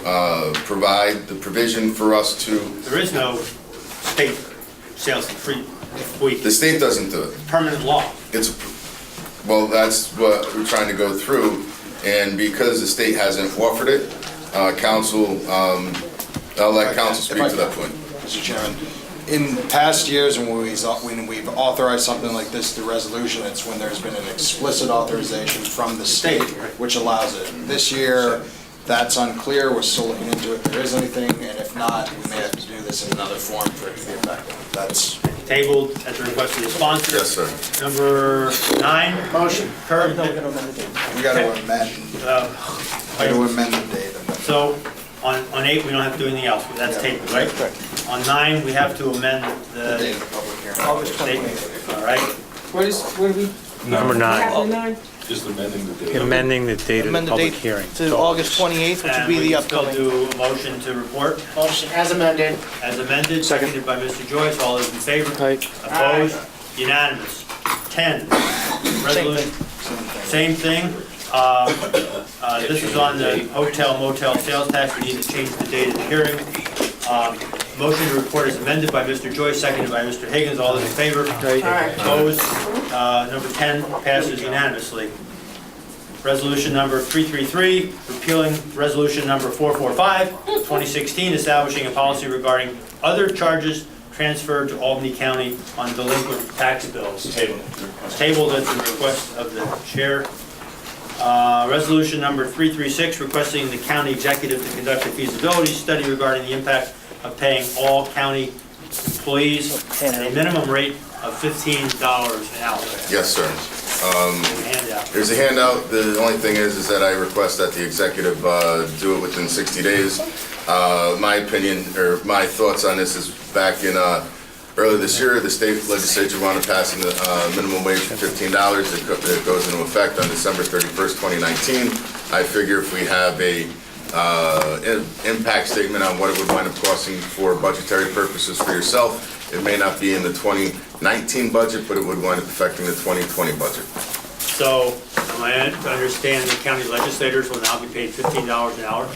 [SPEAKER 17] provide the provision for us to...
[SPEAKER 1] There is no state sales free week.
[SPEAKER 17] The state doesn't do it.
[SPEAKER 1] Permanent law.
[SPEAKER 17] Well, that's what we're trying to go through, and because the state hasn't offered it, council, I'll let council speak to that point.
[SPEAKER 9] Mr. Chairman, in past years when we've authorized something like this through resolution, it's when there's been an explicit authorization from the state which allows it. This year, that's unclear. We're still looking into it if there is anything, and if not, we may have to do this in another form for it to be effective. That's
[SPEAKER 1] tabled at the request of the sponsor.
[SPEAKER 17] Yes, sir.
[SPEAKER 1] Number 9.
[SPEAKER 8] Motion.
[SPEAKER 1] Kurt.
[SPEAKER 9] we got to amend. The date.
[SPEAKER 1] So on 8, we don't have to do anything else. That's tabled, right? On 9, we have to amend
[SPEAKER 9] The date
[SPEAKER 1] the
[SPEAKER 9] of the public hearing.
[SPEAKER 8] August 28th.
[SPEAKER 1] all right?
[SPEAKER 8] What do we?
[SPEAKER 2] Number 9.
[SPEAKER 8] Have the 9?
[SPEAKER 10] Just amending the date.
[SPEAKER 2] Amending the date of the public hearing.
[SPEAKER 19] To August 28th, which would be the upcoming.
[SPEAKER 1] And we still do a motion to report
[SPEAKER 11] Motion as amended.
[SPEAKER 1] as amended, seconded by Mr. Joyce. All those in favor? Opposed? Unanimous. 10, resolution, same thing. This is on the hotel motel sales tax. We need to change the date of the hearing. Motion to report is amended by Mr. Joyce, seconded by Mr. Higgins. All those in favor? Opposed? Number 10 passes unanimously. Resolution number 333, repealing resolution number 445, 2016, establishing a policy regarding other charges transferred to Albany County on delinquent tax bills. Tabled at the request of the chair. Resolution number 336, requesting the county executive to conduct a feasibility study regarding the impact of paying all county employees at a minimum rate of $15 an hour.
[SPEAKER 17] Yes, sir.
[SPEAKER 1] Handout.
[SPEAKER 17] There's a handout. The only thing is that I request that the executive do it within 60 days. My opinion, or my thoughts on this is back in earlier this year, the state legislature wanted to pass the minimum wage for $15. It goes into effect on December 31st, 2019. I figure if we have a impact statement on what it would wind up costing for budgetary purposes for yourself, it may not be in the 2019 budget, but it would wind up affecting the 2020 budget.
[SPEAKER 1] So, am I to understand the county legislators will now be paid $15 an hour?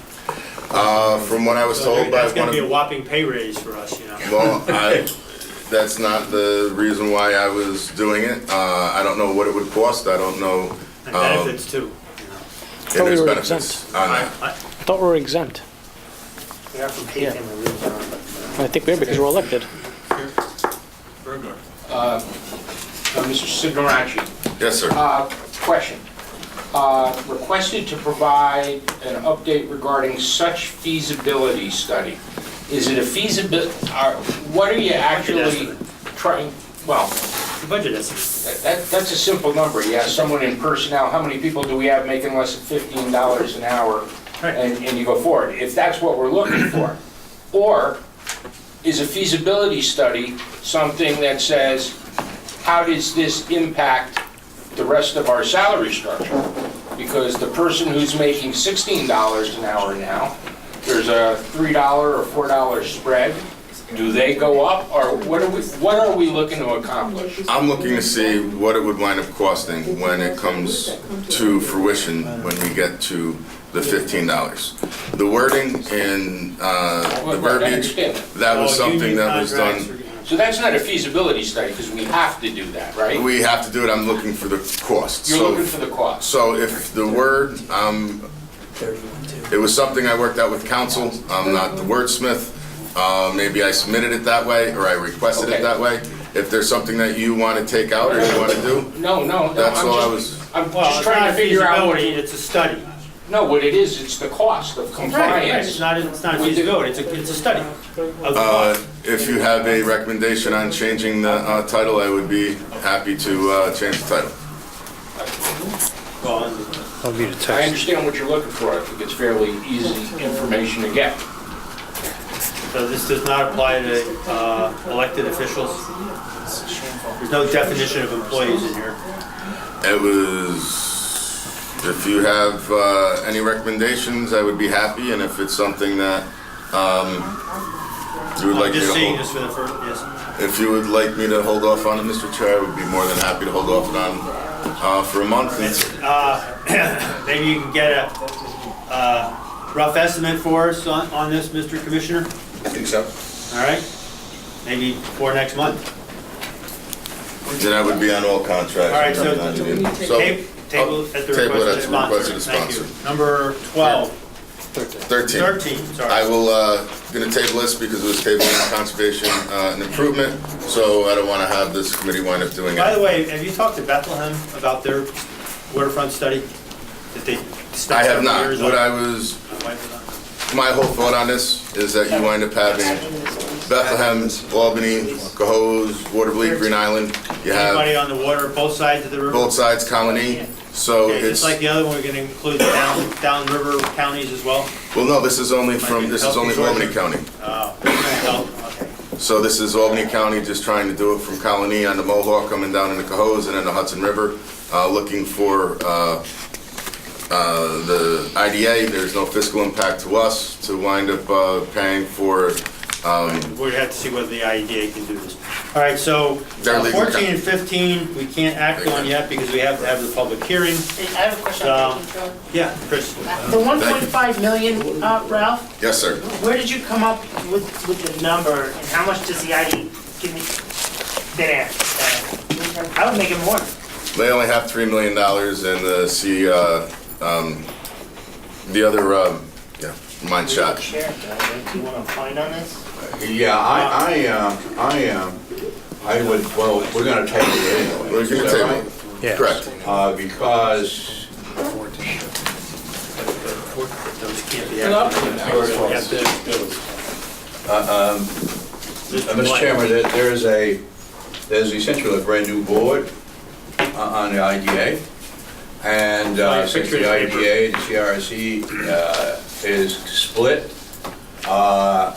[SPEAKER 17] From what I was told by
[SPEAKER 1] That's going to be a whopping pay raise for us, you know.
[SPEAKER 17] Well, that's not the reason why I was doing it. I don't know what it would cost. I don't know.
[SPEAKER 1] And benefits too.
[SPEAKER 17] And there's benefits on that.
[SPEAKER 2] I thought we were exempt.
[SPEAKER 11] We have to pay them a little bit.
[SPEAKER 2] I think we are because we're elected.
[SPEAKER 5] Mr. Signorachi.
[SPEAKER 17] Yes, sir.
[SPEAKER 5] Question. Requested to provide an update regarding such feasibility study. Is it a feasibility, what are you actually trying, well,
[SPEAKER 1] The budget estimate.
[SPEAKER 5] that's a simple number. You have someone in personnel, how many people do we have making less than $15 an hour? And you go forward. If that's what we're looking for. Or is a feasibility study something that says, how does this impact the rest of our salary structure? Because the person who's making $16 an hour now, there's a $3 or $4 spread. Do they go up, or what are we looking to accomplish?
[SPEAKER 17] I'm looking to see what it would wind up costing when it comes to fruition, when we get to the $15. The wording in the verbiage, that was something that was done.
[SPEAKER 5] So that's not a feasibility study, because we have to do that, right?
[SPEAKER 17] We have to do it. I'm looking for the cost.
[SPEAKER 5] You're looking for the cost.
[SPEAKER 17] So if the word, it was something I worked out with council. I'm not the wordsmith. Maybe I submitted it that way, or I requested it that way. If there's something that you want to take out or you want to do,
[SPEAKER 5] No,
[SPEAKER 17] that's all I was.
[SPEAKER 5] I'm just trying to figure out what
[SPEAKER 1] It's a study.
[SPEAKER 5] No, what it is, it's the cost of compliance.
[SPEAKER 1] It's not a feasibility, it's a study of the cost.
[SPEAKER 17] If you have a recommendation on changing the title, I would be happy to change the title.
[SPEAKER 5] I understand what you're looking for. I think it's fairly easy information to get.
[SPEAKER 1] So this does not apply to elected officials? There's no definition of employees in here.
[SPEAKER 17] It was, if you have any recommendations, I would be happy, and if it's something that you would like
[SPEAKER 1] I'm
[SPEAKER 17] me
[SPEAKER 1] just
[SPEAKER 17] to
[SPEAKER 1] seeing
[SPEAKER 17] hold,
[SPEAKER 1] this for the first, yes.
[SPEAKER 17] if you would like me to hold off on it, Mr. Chair, I would be more than happy to hold off on for a month.
[SPEAKER 1] Maybe you can get a rough estimate for us on this, Mr. Commissioner?
[SPEAKER 15] I think so.
[SPEAKER 1] All right? Maybe for next month.
[SPEAKER 17] Then I would be on all contracts.
[SPEAKER 1] All right, so
[SPEAKER 17] Table
[SPEAKER 1] table at the request of the sponsor. Thank you. Number 12.
[SPEAKER 17] 13.
[SPEAKER 1] 13, sorry.
[SPEAKER 17] I will, gonna table this because it was tabled in conservation and improvement, so I don't wanna have this committee wind up doing it.
[SPEAKER 1] By the way, have you talked to Bethlehem about their waterfront study? That they spent
[SPEAKER 17] I have
[SPEAKER 1] several
[SPEAKER 17] not.
[SPEAKER 1] years
[SPEAKER 17] What
[SPEAKER 1] on?
[SPEAKER 17] I was, my whole thought on this is that you wind up having Bethlehem, Albany, Cohoes, Watervliet, Green Island. You
[SPEAKER 1] Anybody
[SPEAKER 17] have
[SPEAKER 1] on the water, both sides of the river?
[SPEAKER 17] both sides, Colony, so
[SPEAKER 1] Okay,
[SPEAKER 17] it's,
[SPEAKER 1] just like the other one, we're gonna include the downriver counties as well?
[SPEAKER 17] well, no, this is only from, this is
[SPEAKER 1] Healthy
[SPEAKER 17] only
[SPEAKER 1] Georgia.
[SPEAKER 17] Albany County.
[SPEAKER 1] Okay.
[SPEAKER 17] So this is Albany County just trying to do it from Colony on the Mohawk coming down in the Cohoes and then the Hudson River, looking for the IDA. There's no fiscal impact to us to wind up paying for.
[SPEAKER 1] We'd have to see whether the IEDA can do this. All right, so
[SPEAKER 17] They're legal
[SPEAKER 1] 14 and 15, we can't act on yet because we have to have the public hearing.
[SPEAKER 11] I have a question on 15, Joe.
[SPEAKER 1] Yeah, Chris.
[SPEAKER 11] The 1.5 million, Ralph,
[SPEAKER 17] Yes, sir.
[SPEAKER 11] where did you come up with the number, and how much does the ID give me? Bid ask. I would make it more.
[SPEAKER 17] They only have $3 million and the other, mine shot.
[SPEAKER 11] Sheriff, do you want to find on this?
[SPEAKER 6] Yeah, I would, well, we're gonna table it anyway.
[SPEAKER 17] We're gonna
[SPEAKER 6] Is that
[SPEAKER 17] table
[SPEAKER 6] right?
[SPEAKER 17] it. Correct.
[SPEAKER 6] Because
[SPEAKER 1] Those can't be acted.
[SPEAKER 6] Mr. Chairman, there's essentially a brand new board on the IDA. And since the IDA, the CRC is split, I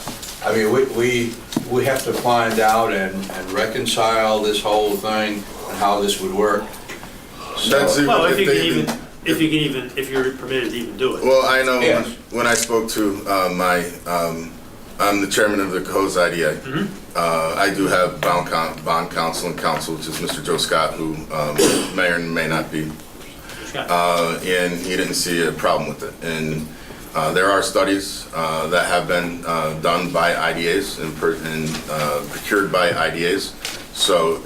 [SPEAKER 6] mean, we have to find out and reconcile this whole thing and how this would work.
[SPEAKER 17] That's it.
[SPEAKER 1] Well, if you're permitted to even do it.
[SPEAKER 17] Well, I know
[SPEAKER 6] Yes.
[SPEAKER 17] when I spoke to I'm the chairman of the Cohoes IDA. I do have bond counsel and counsel, which is Mr. Joe Scott, who may or may not be. And he didn't see a problem with it. And there are studies that have been done by IDAs and procured by IDAs. So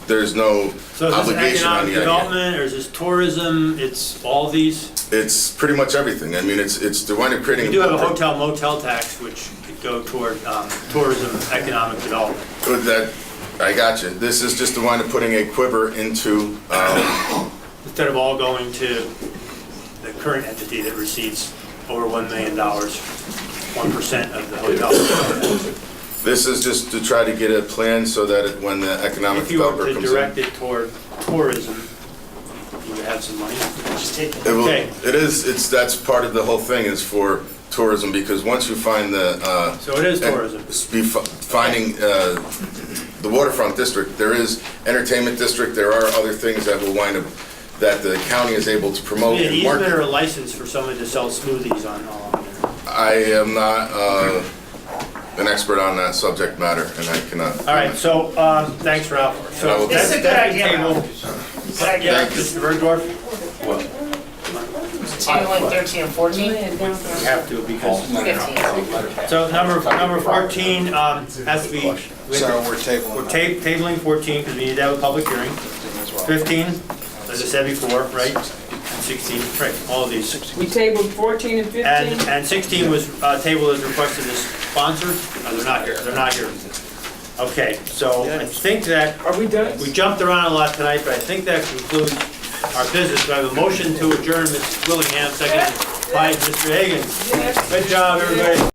[SPEAKER 17] there's no obligation on the
[SPEAKER 1] So is this economic development, or is this tourism, it's all these?
[SPEAKER 17] It's pretty much everything. I mean, it's the one of creating.
[SPEAKER 1] We do have a hotel motel tax, which could go toward tourism, economic development.
[SPEAKER 17] With that, I got you. This is just the one of putting a quiver into.
[SPEAKER 1] Instead of all going to the current entity that receives over $1 million, 1% of the hotel.
[SPEAKER 17] This is just to try to get a plan so that when the economic
[SPEAKER 1] If you were
[SPEAKER 17] developer
[SPEAKER 1] to
[SPEAKER 17] comes in.
[SPEAKER 1] direct it toward tourism, you would have some money. Just take it.
[SPEAKER 17] It will,
[SPEAKER 1] Okay.
[SPEAKER 17] that's part of the whole thing is for tourism, because once you find the.
[SPEAKER 1] So it is tourism.
[SPEAKER 17] Finding the waterfront district, there is entertainment district, there are other things that will wind up, that the county is able to promote
[SPEAKER 1] An
[SPEAKER 17] and
[SPEAKER 1] easement or
[SPEAKER 17] market.
[SPEAKER 1] a license for someone to sell smoothies on
[SPEAKER 17] I am not an expert on that subject matter, and I cannot.
[SPEAKER 1] All right, so, thanks, Ralph. So
[SPEAKER 11] This is a good idea,
[SPEAKER 1] table.
[SPEAKER 11] Good idea.
[SPEAKER 1] Yeah, Mr. Bergdorf?
[SPEAKER 11] Table in 13 and 14?
[SPEAKER 1] We have to because.
[SPEAKER 11] 15.
[SPEAKER 1] So number 14 has to be.
[SPEAKER 9] So we're tabling.
[SPEAKER 1] We're tabling 14 because we need to have a public hearing. 15, as I said before, right? And 16, right, all of these.
[SPEAKER 8] We tabled 14 and 15?
[SPEAKER 1] And 16 was tabled as requested as sponsored. No, they're not here, they're not here. Okay, so I think that.
[SPEAKER 8] Are we done?
[SPEAKER 1] We jumped around a lot tonight, but I think that concludes our business. Do I have a motion to adjourn, Ms. Willingham, second by Mr. Hagan? Good job, everybody.